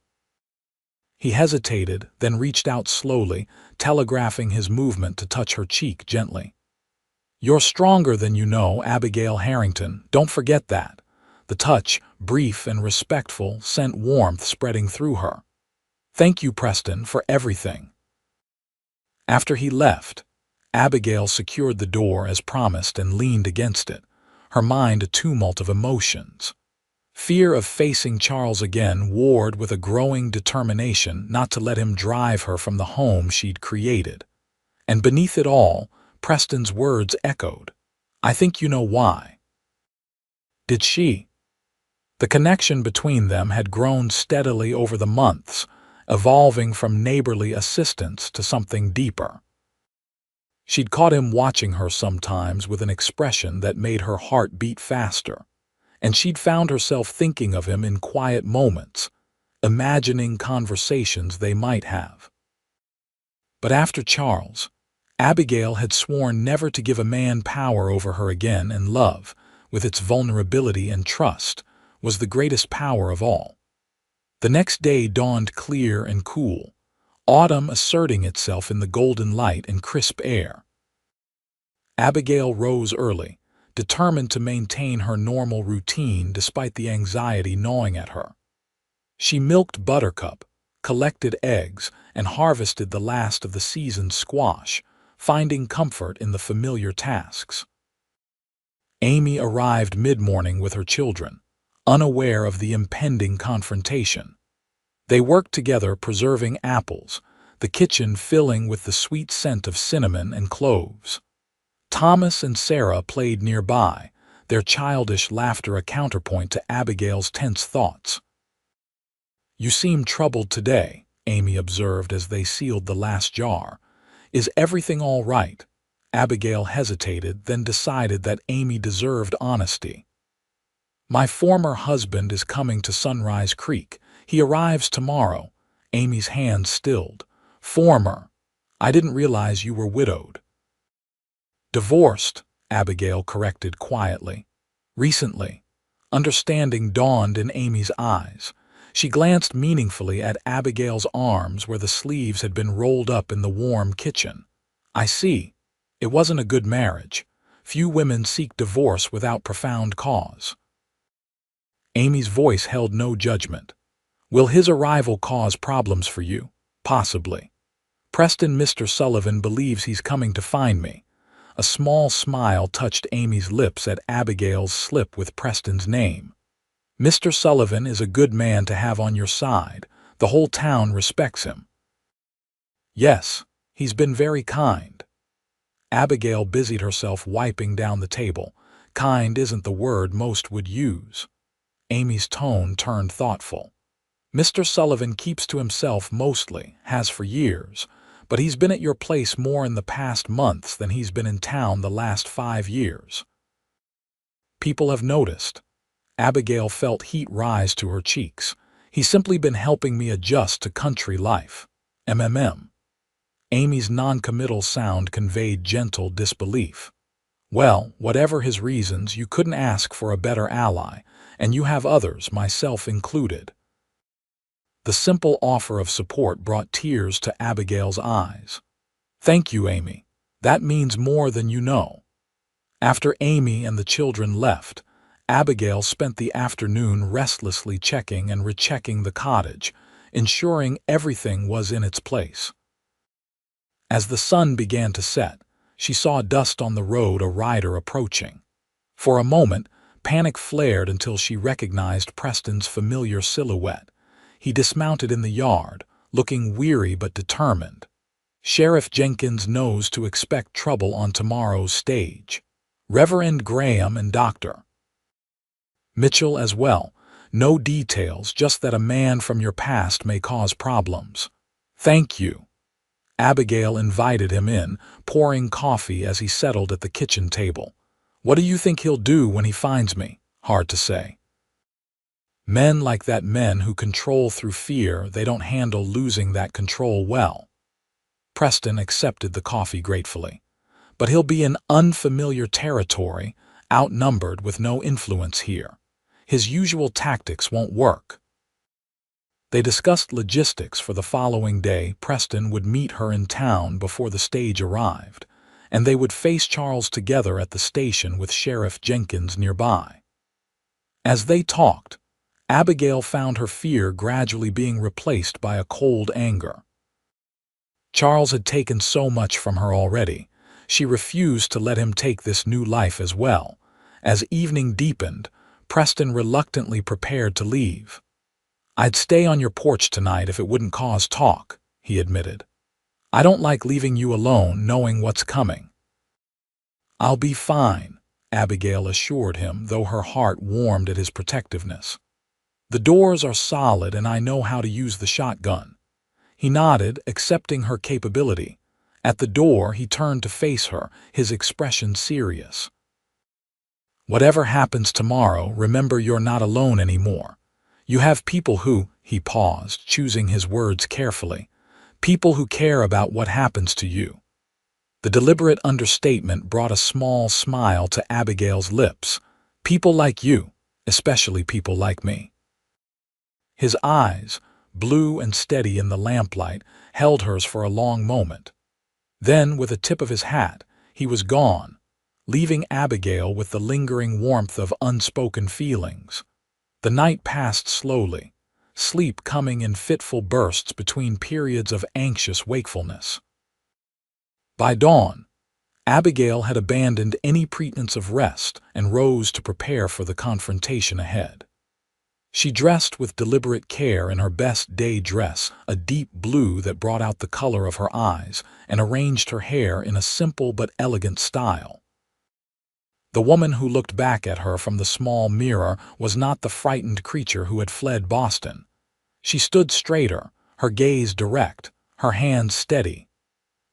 He hesitated, then reached out slowly, telegraphing his movement to touch her cheek gently. "You're stronger than you know, Abigail Harrington. Don't forget that." The touch, brief and respectful, sent warmth spreading through her. "Thank you, Preston, for everything." After he left, Abigail secured the door as promised and leaned against it, her mind a tumult of emotions. Fear of facing Charles again warred with a growing determination not to let him drive her from the home she'd created. And beneath it all, Preston's words echoed. "I think you know why." Did she? The connection between them had grown steadily over the months, evolving from neighborly assistance to something deeper. She'd caught him watching her sometimes with an expression that made her heart beat faster, and she'd found herself thinking of him in quiet moments, imagining conversations they might have. But after Charles, Abigail had sworn never to give a man power over her again, and love, with its vulnerability and trust, was the greatest power of all. The next day dawned clear and cool, autumn asserting itself in the golden light and crisp air. Abigail rose early, determined to maintain her normal routine despite the anxiety gnawing at her. She milked Buttercup, collected eggs, and harvested the last of the season's squash, finding comfort in the familiar tasks. Amy arrived mid-morning with her children, unaware of the impending confrontation. They worked together preserving apples, the kitchen filling with the sweet scent of cinnamon and cloves. Thomas and Sarah played nearby, their childish laughter a counterpoint to Abigail's tense thoughts. "You seem troubled today," Amy observed as they sealed the last jar. "Is everything all right?" Abigail hesitated, then decided that Amy deserved honesty. "My former husband is coming to Sunrise Creek. He arrives tomorrow." Amy's hand stilled. "Former. I didn't realize you were widowed." "Divorced," Abigail corrected quietly. "Recently." Understanding dawned in Amy's eyes. She glanced meaningfully at Abigail's arms where the sleeves had been rolled up in the warm kitchen. "I see. It wasn't a good marriage. Few women seek divorce without profound cause." Amy's voice held no judgment. "Will his arrival cause problems for you? Possibly. Preston, Mr. Sullivan believes he's coming to find me. A small smile touched Amy's lips at Abigail's slip with Preston's name. "Mr. Sullivan is a good man to have on your side. The whole town respects him." "Yes, he's been very kind." Abigail busied herself wiping down the table. Kind isn't the word most would use. Amy's tone turned thoughtful. "Mr. Sullivan keeps to himself mostly, has for years, but he's been at your place more in the past months than he's been in town the last 5 years. People have noticed." Abigail felt heat rise to her cheeks. "He's simply been helping me adjust to country life. MMM. Amy's non-committal sound conveyed gentle disbelief. "Well, whatever his reasons, you couldn't ask for a better ally, and you have others, myself included." The simple offer of support brought tears to Abigail's eyes. "Thank you, Amy. That means more than you know." After Amy and the children left, Abigail spent the afternoon restlessly checking and rechecking the cottage, ensuring everything was in its place. As the sun began to set, she saw dust on the road, a rider approaching. For a moment, panic flared until she recognized Preston's familiar silhouette. He dismounted in the yard, looking weary but determined. Sheriff Jenkins knows to expect trouble on tomorrow's stage. Reverend Graham and Dr. Mitchell as well. No details, just that a man from your past may cause problems. "Thank you." Abigail invited him in, pouring coffee as he settled at the kitchen table. "What do you think he'll do when he finds me? Hard to say. Men like that, men who control through fear, they don't handle losing that control well." Preston accepted the coffee gratefully. "But he'll be in unfamiliar territory, outnumbered with no influence here. His usual tactics won't work." They discussed logistics for the following day. Preston would meet her in town before the stage arrived, and they would face Charles together at the station with Sheriff Jenkins nearby. As they talked, Abigail found her fear gradually being replaced by a cold anger. Charles had taken so much from her already. She refused to let him take this new life as well. As evening deepened, Preston reluctantly prepared to leave. "I'd stay on your porch tonight if it wouldn't cause talk," he admitted. "I don't like leaving you alone knowing what's coming." "I'll be fine," Abigail assured him, though her heart warmed at his protectiveness. "The doors are solid and I know how to use the shotgun." He nodded, accepting her capability. At the door, he turned to face her, his expression serious. "Whatever happens tomorrow, remember you're not alone anymore. You have people who," he paused, choosing his words carefully, "people who care about what happens to you." The deliberate understatement brought a small smile to Abigail's lips. "People like you, especially people like me." His eyes, blue and steady in the lamplight, held hers for a long moment. Then, with a tip of his hat, he was gone, leaving Abigail with the lingering warmth of unspoken feelings. The night passed slowly, sleep coming in fitful bursts between periods of anxious wakefulness. By dawn, Abigail had abandoned any pretense of rest and rose to prepare for the confrontation ahead. She dressed with deliberate care in her best day dress, a deep blue that brought out the color of her eyes, and arranged her hair in a simple but elegant style. The woman who looked back at her from the small mirror was not the frightened creature who had fled Boston. She stood straighter, her gaze direct, her hands steady.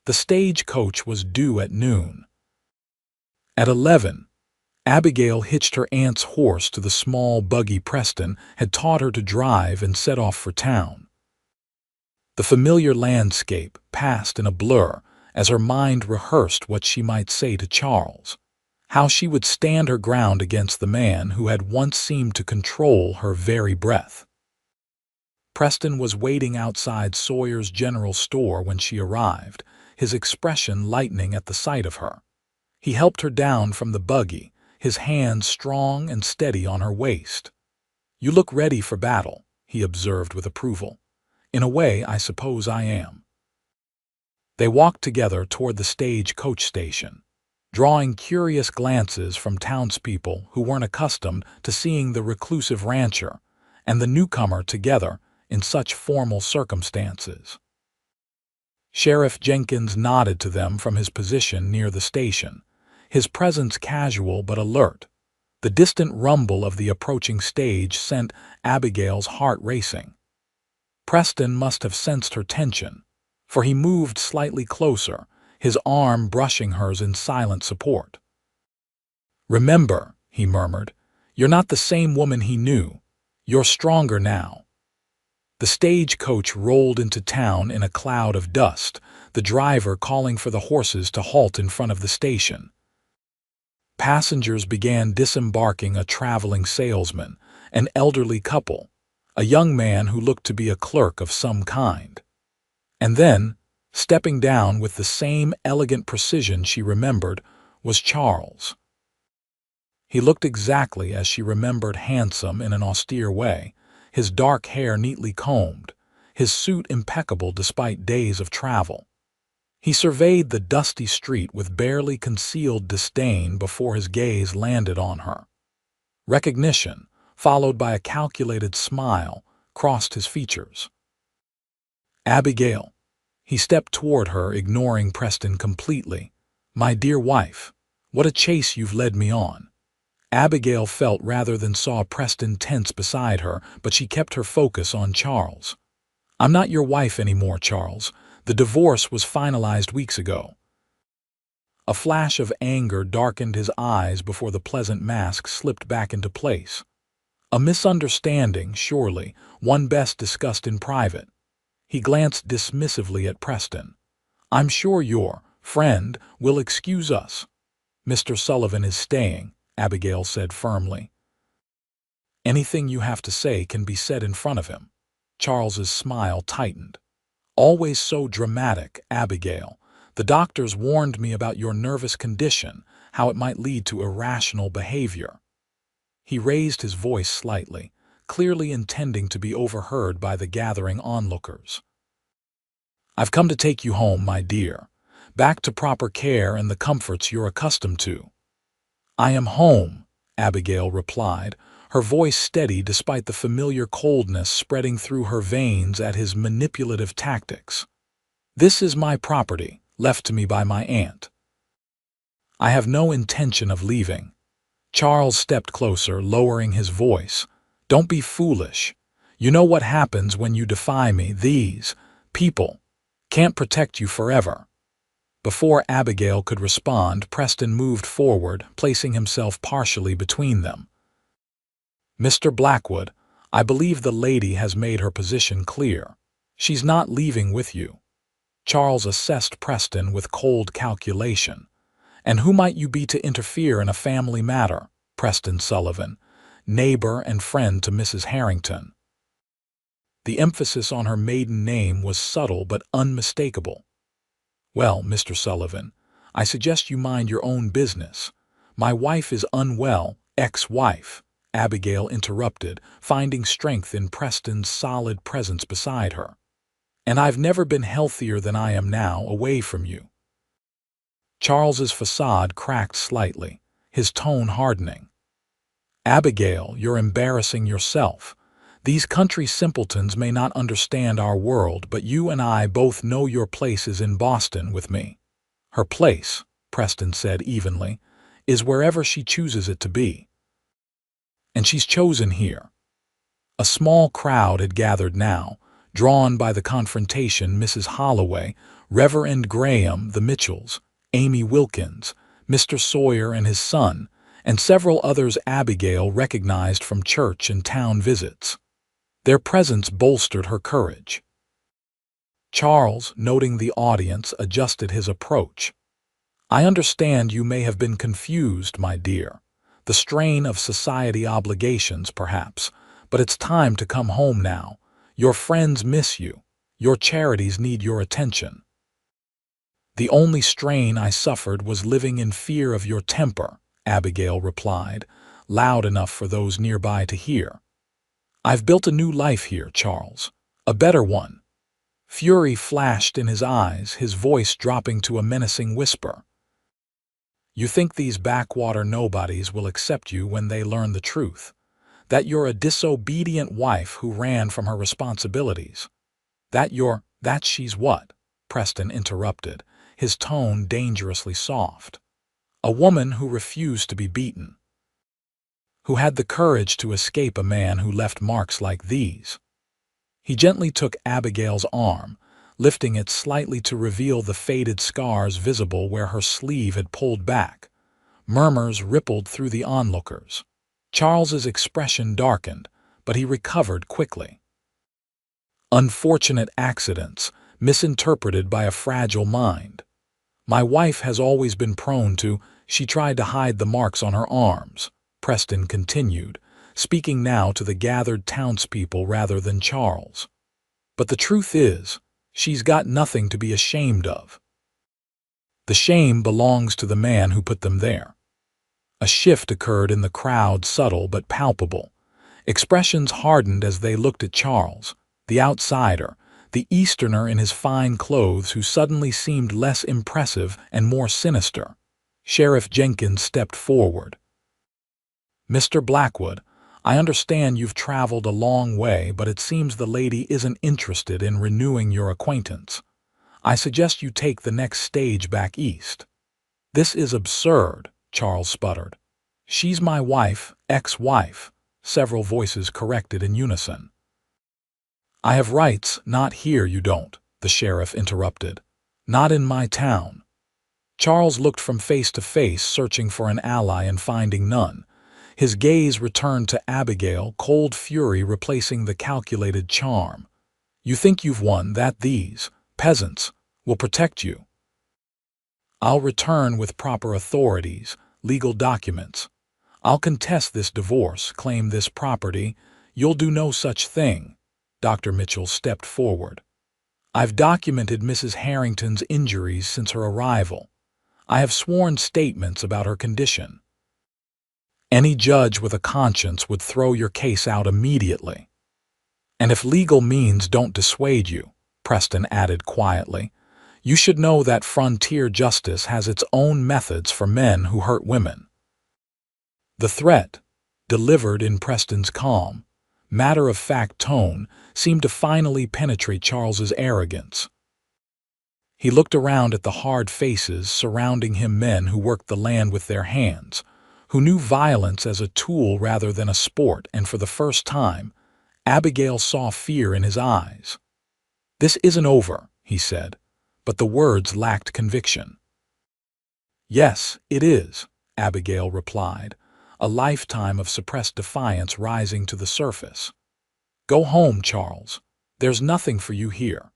The stagecoach was due at noon. At 11, Abigail hitched her aunt's horse to the small buggy Preston had taught her to drive and set off for town. The familiar landscape passed in a blur as her mind rehearsed what she might say to Charles. How she would stand her ground against the man who had once seemed to control her very breath. Preston was waiting outside Sawyer's General Store when she arrived, his expression lightening at the sight of her. He helped her down from the buggy, his hand strong and steady on her waist. "You look ready for battle," he observed with approval. "In a way, I suppose I am." They walked together toward the stage coach station. drawing curious glances from townspeople who weren't accustomed to seeing the reclusive rancher and the newcomer together in such formal circumstances. Sheriff Jenkins nodded to them from his position near the station, his presence casual but alert. The distant rumble of the approaching stage sent Abigail's heart racing. Preston must have sensed her tension, for he moved slightly closer, his arm brushing hers in silent support. "Remember," he murmured, "you're not the same woman he knew. You're stronger now." The stagecoach rolled into town in a cloud of dust, the driver calling for the horses to halt in front of the station. Passengers began disembarking: a traveling salesman, an elderly couple, a young man who looked to be a clerk of some kind. And then, stepping down with the same elegant precision she remembered, was Charles. He looked exactly as she remembered, handsome in an austere way, his dark hair neatly combed, his suit impeccable despite days of travel. He surveyed the dusty street with barely concealed disdain before his gaze landed on her. Recognition, followed by a calculated smile, crossed his features. "Abigail." He stepped toward her, ignoring Preston completely. "My dear wife, what a chase you've led me on." Abigail felt rather than saw Preston tense beside her, but she kept her focus on Charles. "I'm not your wife anymore, Charles. The divorce was finalized weeks ago." A flash of anger darkened his eyes before the pleasant mask slipped back into place. A misunderstanding, surely, one best discussed in private. He glanced dismissively at Preston. "I'm sure your friend will excuse us." "Mr. Sullivan is staying," Abigail said firmly. "Anything you have to say can be said in front of him." Charles's smile tightened. "Always so dramatic, Abigail. The doctors warned me about your nervous condition, how it might lead to irrational behavior." He raised his voice slightly, clearly intending to be overheard by the gathering onlookers. "I've come to take you home, my dear, back to proper care and the comforts you're accustomed to." "I am home," Abigail replied, her voice steady despite the familiar coldness spreading through her veins at his manipulative tactics. "This is my property, left to me by my aunt. I have no intention of leaving." Charles stepped closer, lowering his voice. "Don't be foolish. You know what happens when you defy me. These people can't protect you forever." Before Abigail could respond, Preston moved forward, placing himself partially between them. "Mr. Blackwood, I believe the lady has made her position clear. She's not leaving with you." Charles assessed Preston with cold calculation. "And who might you be to interfere in a family matter?" "Preston Sullivan, neighbor and friend to Mrs. Harrington." The emphasis on her maiden name was subtle but unmistakable. "Well, Mr. Sullivan, I suggest you mind your own business. My wife is unwell." "Ex-wife," Abigail interrupted, finding strength in Preston's solid presence beside her. "And I've never been healthier than I am now, away from you." Charles's facade cracked slightly, his tone hardening. "Abigail, you're embarrassing yourself. These country simpletons may not understand our world, but you and I both know your place is in Boston with me." "Her place," Preston said evenly, "is wherever she chooses it to be. And she's chosen here." A small crowd had gathered now, drawn by the confrontation: Mrs. Holloway, Reverend Graham, the Mitchells, Amy Wilkins, Mr. Sawyer and his son, and several others Abigail recognized from church and town visits. Their presence bolstered her courage. Charles, noting the audience, adjusted his approach. "I understand you may have been confused, my dear. The strain of society obligations, perhaps, but it's time to come home now. Your friends miss you. Your charities need your attention." "The only strain I suffered was living in fear of your temper," Abigail replied, loud enough for those nearby to hear. "I've built a new life here, Charles. A better one." Fury flashed in his eyes, his voice dropping to a menacing whisper. You think these backwater nobodies will accept you when they learn the truth, that you're a disobedient wife who ran from her responsibilities. That she's what? Preston interrupted, his tone dangerously soft. A woman who refused to be beaten, who had the courage to escape a man who left marks like these. He gently took Abigail's arm, lifting it slightly to reveal the faded scars visible where her sleeve had pulled back. Murmurs rippled through the onlookers. Charles's expression darkened, but he recovered quickly. Unfortunate accidents, misinterpreted by a fragile mind. My wife has always been prone to, she tried to hide the marks on her arms, Preston continued, speaking now to the gathered townspeople rather than Charles. But the truth is, she's got nothing to be ashamed of. The shame belongs to the man who put them there. A shift occurred in the crowd, subtle but palpable. Expressions hardened as they looked at Charles, the outsider, the Easterner in his fine clothes who suddenly seemed less impressive and more sinister. Sheriff Jenkins stepped forward. "Mr. Blackwood, I understand you've traveled a long way, but it seems the lady isn't interested in renewing your acquaintance. I suggest you take the next stage back east." "This is absurd," Charles sputtered. "She's my wife, ex-wife," several voices corrected in unison. "I have rights, not here you don't," the sheriff interrupted. "Not in my town." Charles looked from face to face, searching for an ally and finding none. His gaze returned to Abigail, cold fury replacing the calculated charm. "You think you've won, that these peasants will protect you?" "I'll return with proper authorities, legal documents. I'll contest this divorce, claim this property." "You'll do no such thing." Dr. Mitchell stepped forward. "I've documented Mrs. Harrington's injuries since her arrival. I have sworn statements about her condition. Any judge with a conscience would throw your case out immediately. And if legal means don't dissuade you," Preston added quietly, "you should know that frontier justice has its own methods for men who hurt women." The threat, delivered in Preston's calm, matter-of-fact tone, seemed to finally penetrate Charles's arrogance. He looked around at the hard faces surrounding him, men who worked the land with their hands, who knew violence as a tool rather than a sport, and for the first time, Abigail saw fear in his eyes. "This isn't over," he said, but the words lacked conviction. "Yes, it is," Abigail replied, a lifetime of suppressed defiance rising to the surface. "Go home, Charles. There's nothing for you here."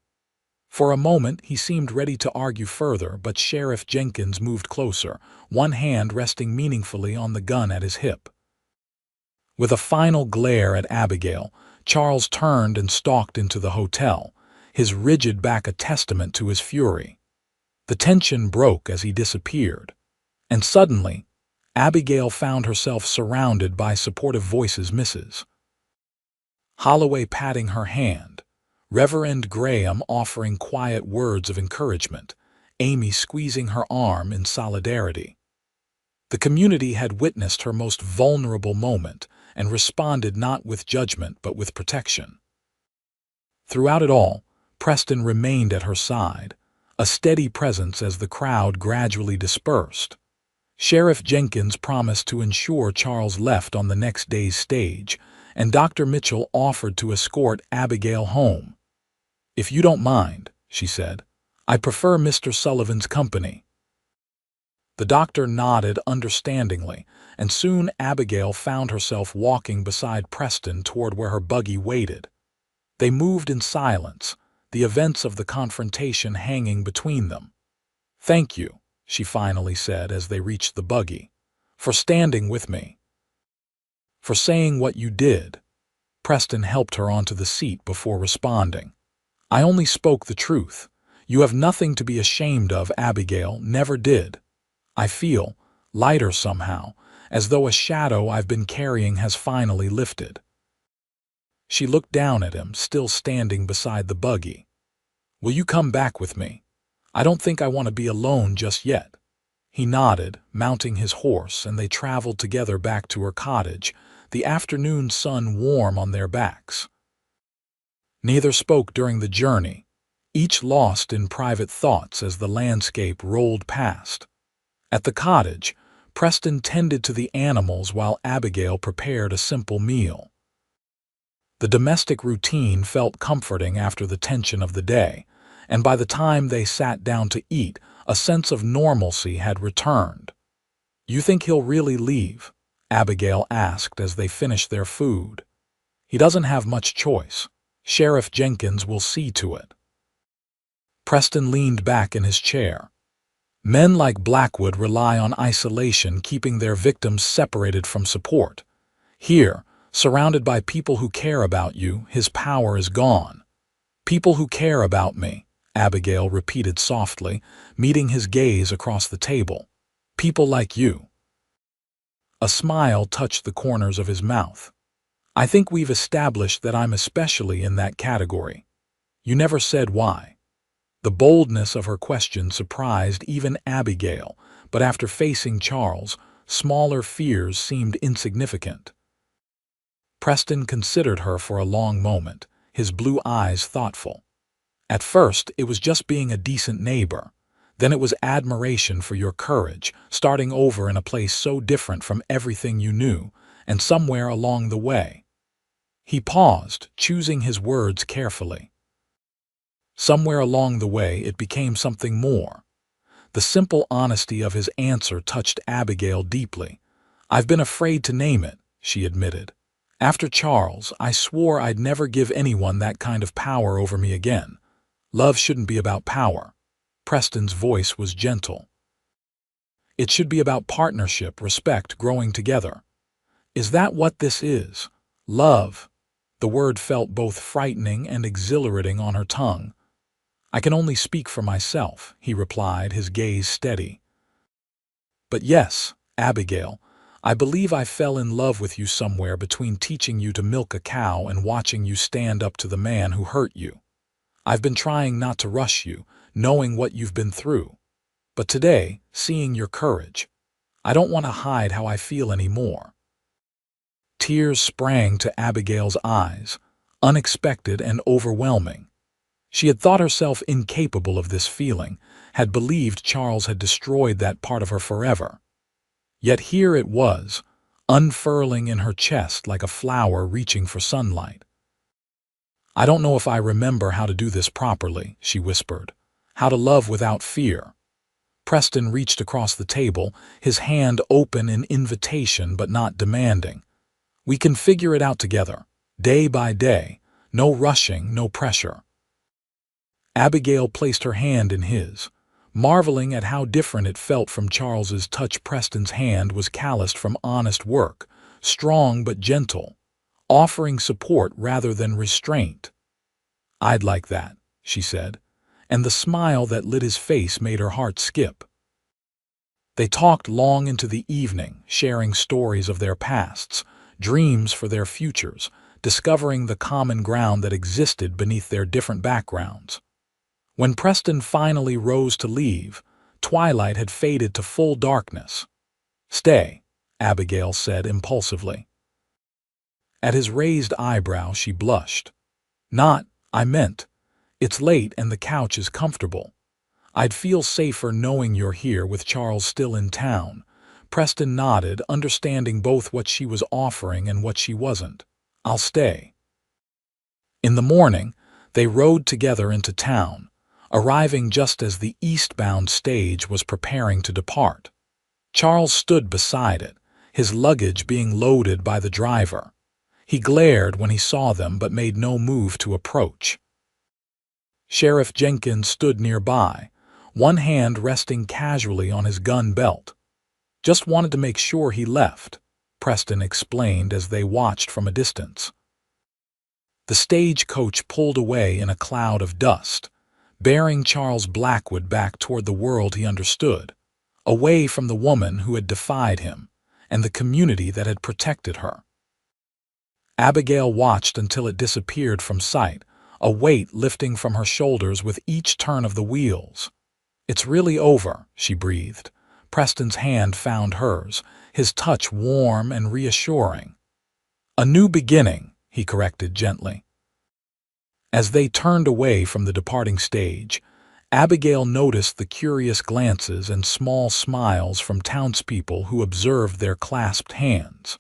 For a moment he seemed ready to argue further, but Sheriff Jenkins moved closer, one hand resting meaningfully on the gun at his hip. With a final glare at Abigail, Charles turned and stalked into the hotel, his rigid back a testament to his fury. The tension broke as he disappeared, and suddenly, Abigail found herself surrounded by supportive voices. Mrs. Holloway patting her hand, Reverend Graham offering quiet words of encouragement, Amy squeezing her arm in solidarity. The community had witnessed her most vulnerable moment and responded not with judgment but with protection. Throughout it all, Preston remained at her side, a steady presence as the crowd gradually dispersed. Sheriff Jenkins promised to ensure Charles left on the next day's stage, and Dr. Mitchell offered to escort Abigail home. "If you don't mind," she said, "I prefer Mr. Sullivan's company." The doctor nodded understandingly, and soon Abigail found herself walking beside Preston toward where her buggy waited. They moved in silence, the events of the confrontation hanging between them. "Thank you," she finally said as they reached the buggy, "for standing with me. For saying what you did." Preston helped her onto the seat before responding. "I only spoke the truth. You have nothing to be ashamed of, Abigail, never did. I feel lighter somehow, as though a shadow I've been carrying has finally lifted." She looked down at him, still standing beside the buggy. "Will you come back with me? I don't think I want to be alone just yet." He nodded, mounting his horse, and they traveled together back to her cottage, the afternoon sun warm on their backs. Neither spoke during the journey, each lost in private thoughts as the landscape rolled past. At the cottage, Preston tended to the animals while Abigail prepared a simple meal. The domestic routine felt comforting after the tension of the day, and by the time they sat down to eat, a sense of normalcy had returned. "You think he'll really leave?" Abigail asked as they finished their food. "He doesn't have much choice. Sheriff Jenkins will see to it." Preston leaned back in his chair. Men like Blackwood rely on isolation, keeping their victims separated from support. Here, surrounded by people who care about you, his power is gone. "People who care about me," Abigail repeated softly, meeting his gaze across the table. "People like you." A smile touched the corners of his mouth. "I think we've established that I'm especially in that category." "You never said why." The boldness of her question surprised even Abigail, but after facing Charles, smaller fears seemed insignificant. Preston considered her for a long moment, his blue eyes thoughtful. "At first, it was just being a decent neighbor. Then it was admiration for your courage, starting over in a place so different from everything you knew, and somewhere along the way." He paused, choosing his words carefully. Somewhere along the way, it became something more. The simple honesty of his answer touched Abigail deeply. "I've been afraid to name it," she admitted. "After Charles, I swore I'd never give anyone that kind of power over me again. Love shouldn't be about power." Preston's voice was gentle. "It should be about partnership, respect, growing together." "Is that what this is? Love?" The word felt both frightening and exhilarating on her tongue. "I can only speak for myself," he replied, his gaze steady. "But yes, Abigail, I believe I fell in love with you somewhere between teaching you to milk a cow and watching you stand up to the man who hurt you. I've been trying not to rush you, knowing what you've been through. But today, seeing your courage, I don't want to hide how I feel anymore." Tears sprang to Abigail's eyes, unexpected and overwhelming. She had thought herself incapable of this feeling, had believed Charles had destroyed that part of her forever. Yet here it was, unfurling in her chest like a flower reaching for sunlight. "I don't know if I remember how to do this properly," she whispered. "How to love without fear." Preston reached across the table, his hand open in invitation but not demanding. "We can figure it out together, day by day. No rushing, no pressure." Abigail placed her hand in his. Marveling at how different it felt from Charles's touch, Preston's hand was calloused from honest work, strong but gentle, offering support rather than restraint. "I'd like that," she said, and the smile that lit his face made her heart skip. They talked long into the evening, sharing stories of their pasts, dreams for their futures, discovering the common ground that existed beneath their different backgrounds. When Preston finally rose to leave, twilight had faded to full darkness. "Stay," Abigail said impulsively. At his raised eyebrow, she blushed. "Not, I meant, it's late and the couch is comfortable. I'd feel safer knowing you're here with Charles still in town." Preston nodded, understanding both what she was offering and what she wasn't. "I'll stay." In the morning, they rode together into town, arriving just as the eastbound stage was preparing to depart. Charles stood beside it, his luggage being loaded by the driver. He glared when he saw them but made no move to approach. Sheriff Jenkins stood nearby, one hand resting casually on his gun belt. "Just wanted to make sure he left," Preston explained as they watched from a distance. The stagecoach pulled away in a cloud of dust, bearing Charles Blackwood back toward the world he understood, away from the woman who had defied him and the community that had protected her. Abigail watched until it disappeared from sight, a weight lifting from her shoulders with each turn of the wheels. "It's really over," she breathed, Preston's hand found hers, his touch warm and reassuring. "A new beginning," he corrected gently. As they turned away from the departing stage, Abigail noticed the curious glances and small smiles from townspeople who observed their clasped hands.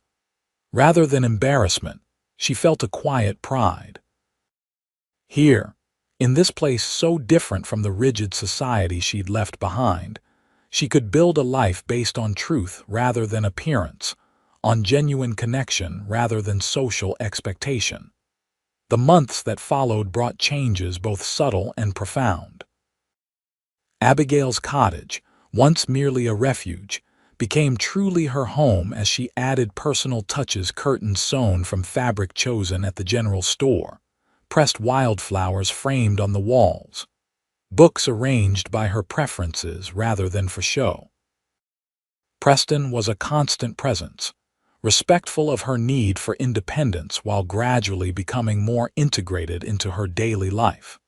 Rather than embarrassment, she felt a quiet pride. Here, in this place so different from the rigid society she'd left behind, she could build a life based on truth rather than appearance, on genuine connection rather than social expectation. The months that followed brought changes both subtle and profound. Abigail's cottage, once merely a refuge, became truly her home as she added personal touches: curtains sewn from fabric chosen at the general store, pressed wildflowers framed on the walls, books arranged by her preferences rather than for show. Preston was a constant presence, respectful of her need for independence while gradually becoming more integrated into her daily life.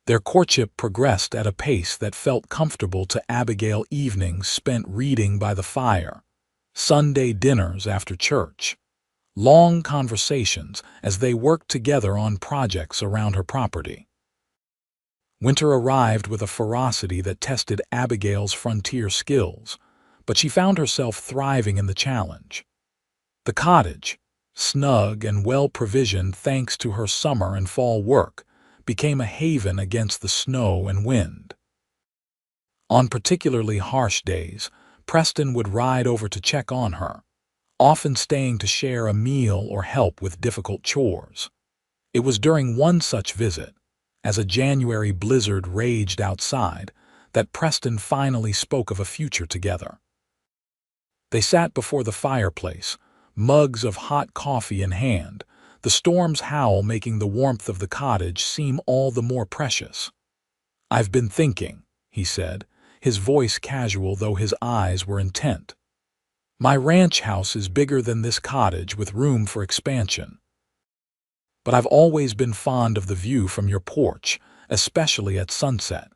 Their courtship progressed at a pace that felt comfortable to Abigail: evenings spent reading by the fire, Sunday dinners after church, long conversations as they worked together on projects around her property. Winter arrived with a ferocity that tested Abigail's frontier skills, but she found herself thriving in the challenge. The cottage, snug and well-provisioned thanks to her summer and fall work, became a haven against the snow and wind. On particularly harsh days, Preston would ride over to check on her, often staying to share a meal or help with difficult chores. It was during one such visit, as a January blizzard raged outside, that Preston finally spoke of a future together. They sat before the fireplace, mugs of hot coffee in hand, the storm's howl making the warmth of the cottage seem all the more precious. "I've been thinking," he said, his voice casual though his eyes were intent. "My ranch house is bigger than this cottage with room for expansion. But I've always been fond of the view from your porch, especially at sunset."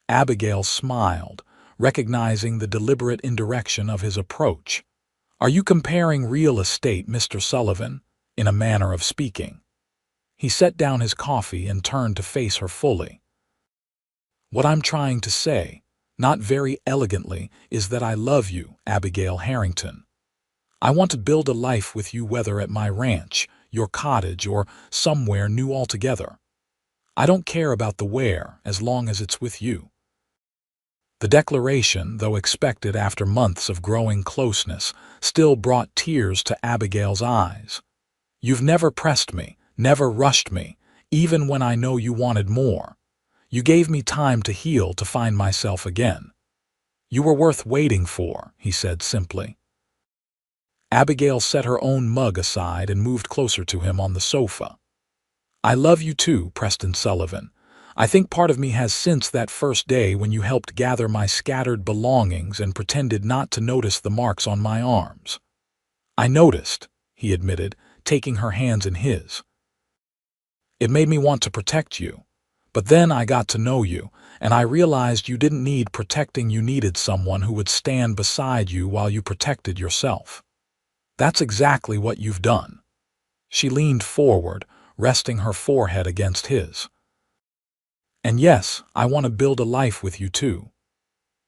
Abigail smiled, recognizing the deliberate indirection of his approach. "Are you comparing real estate, Mr. Sullivan?" in a manner of speaking. He set down his coffee and turned to face her fully. "What I'm trying to say, not very elegantly, is that I love you, Abigail Harrington. I want to build a life with you, whether at my ranch, your cottage, or somewhere new altogether. I don't care about the where, as long as it's with you." The declaration, though expected after months of growing closeness, still brought tears to Abigail's eyes. "You've never pressed me, never rushed me, even when I know you wanted more. You gave me time to heal, to find myself again. You were worth waiting for," he said simply. Abigail set her own mug aside and moved closer to him on the sofa. "I love you too, Preston Sullivan. I think part of me has, since that first day when you helped gather my scattered belongings and pretended not to notice the marks on my arms." "I noticed," he admitted, taking her hands in his. "It made me want to protect you. But then I got to know you, and I realized you didn't need protecting. You needed someone who would stand beside you while you protected yourself. That's exactly what you've done." She leaned forward, resting her forehead against his. "And yes, I want to build a life with you too."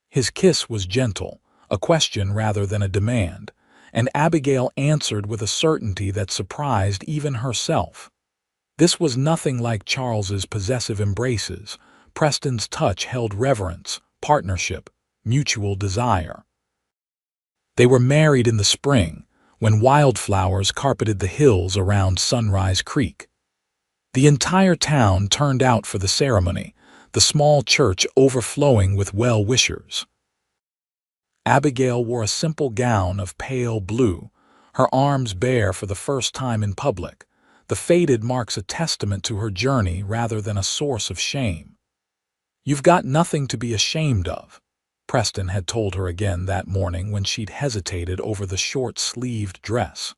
His kiss was gentle, a question rather than a demand, and Abigail answered with a certainty that surprised even herself. This was nothing like Charles's possessive embraces. Preston's touch held reverence, partnership, mutual desire. They were married in the spring, when wildflowers carpeted the hills around Sunrise Creek. The entire town turned out for the ceremony, the small church overflowing with well-wishers. Abigail wore a simple gown of pale blue, her arms bare for the first time in public. The faded marks a testament to her journey rather than a source of shame. "You've got nothing to be ashamed of," Preston had told her again that morning when she'd hesitated over the short-sleeved dress.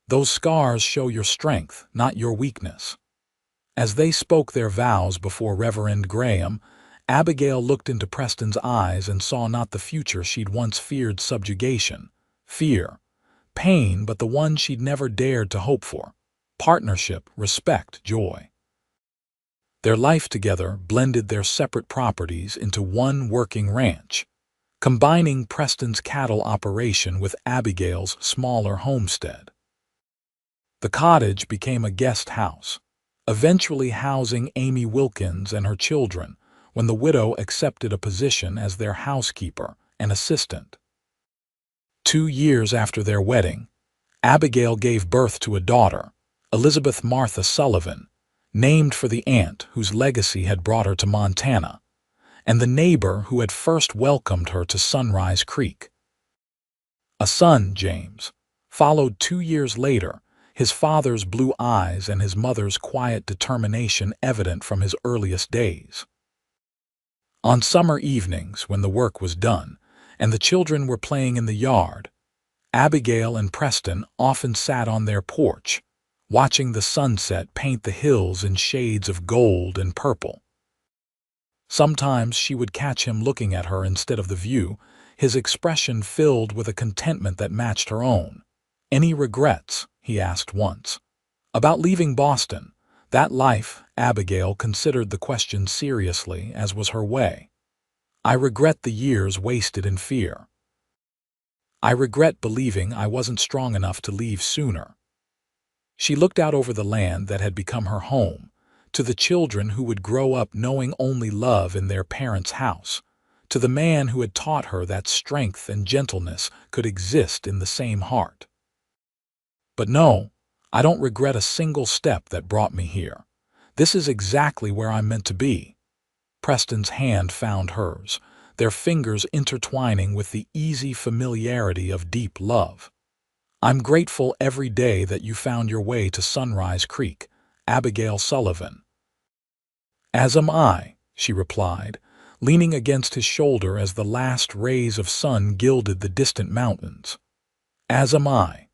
"Those scars show your strength, not your weakness." As they spoke their vows before Reverend Graham, Abigail looked into Preston's eyes and saw not the future she'd once feared: subjugation, fear, pain, but the one she'd never dared to hope for: partnership, respect, joy. Their life together blended their separate properties into one working ranch, combining Preston's cattle operation with Abigail's smaller homestead. The cottage became a guest house, eventually housing Amy Wilkins and her children when the widow accepted a position as their housekeeper and assistant. 2 years after their wedding, Abigail gave birth to a daughter, Elizabeth Martha Sullivan, named for the aunt whose legacy had brought her to Montana, and the neighbor who had first welcomed her to Sunrise Creek. A son, James, followed 2 years later, his father's blue eyes and his mother's quiet determination evident from his earliest days. On summer evenings, when the work was done and the children were playing in the yard, Abigail and Preston often sat on their porch, watching the sunset paint the hills in shades of gold and purple. Sometimes she would catch him looking at her instead of the view, his expression filled with a contentment that matched her own. "Any regrets?" he asked once. "About leaving Boston, that life?" Abigail considered the question seriously, as was her way. "I regret the years wasted in fear. I regret believing I wasn't strong enough to leave sooner." She looked out over the land that had become her home, to the children who would grow up knowing only love in their parents' house, to the man who had taught her that strength and gentleness could exist in the same heart. "But no, I don't regret a single step that brought me here. This is exactly where I'm meant to be." Preston's hand found hers, their fingers intertwining with the easy familiarity of deep love. "I'm grateful every day that you found your way to Sunrise Creek, Abigail Sullivan." "As am I," she replied, leaning against his shoulder as the last rays of sun gilded the distant mountains. "As am I."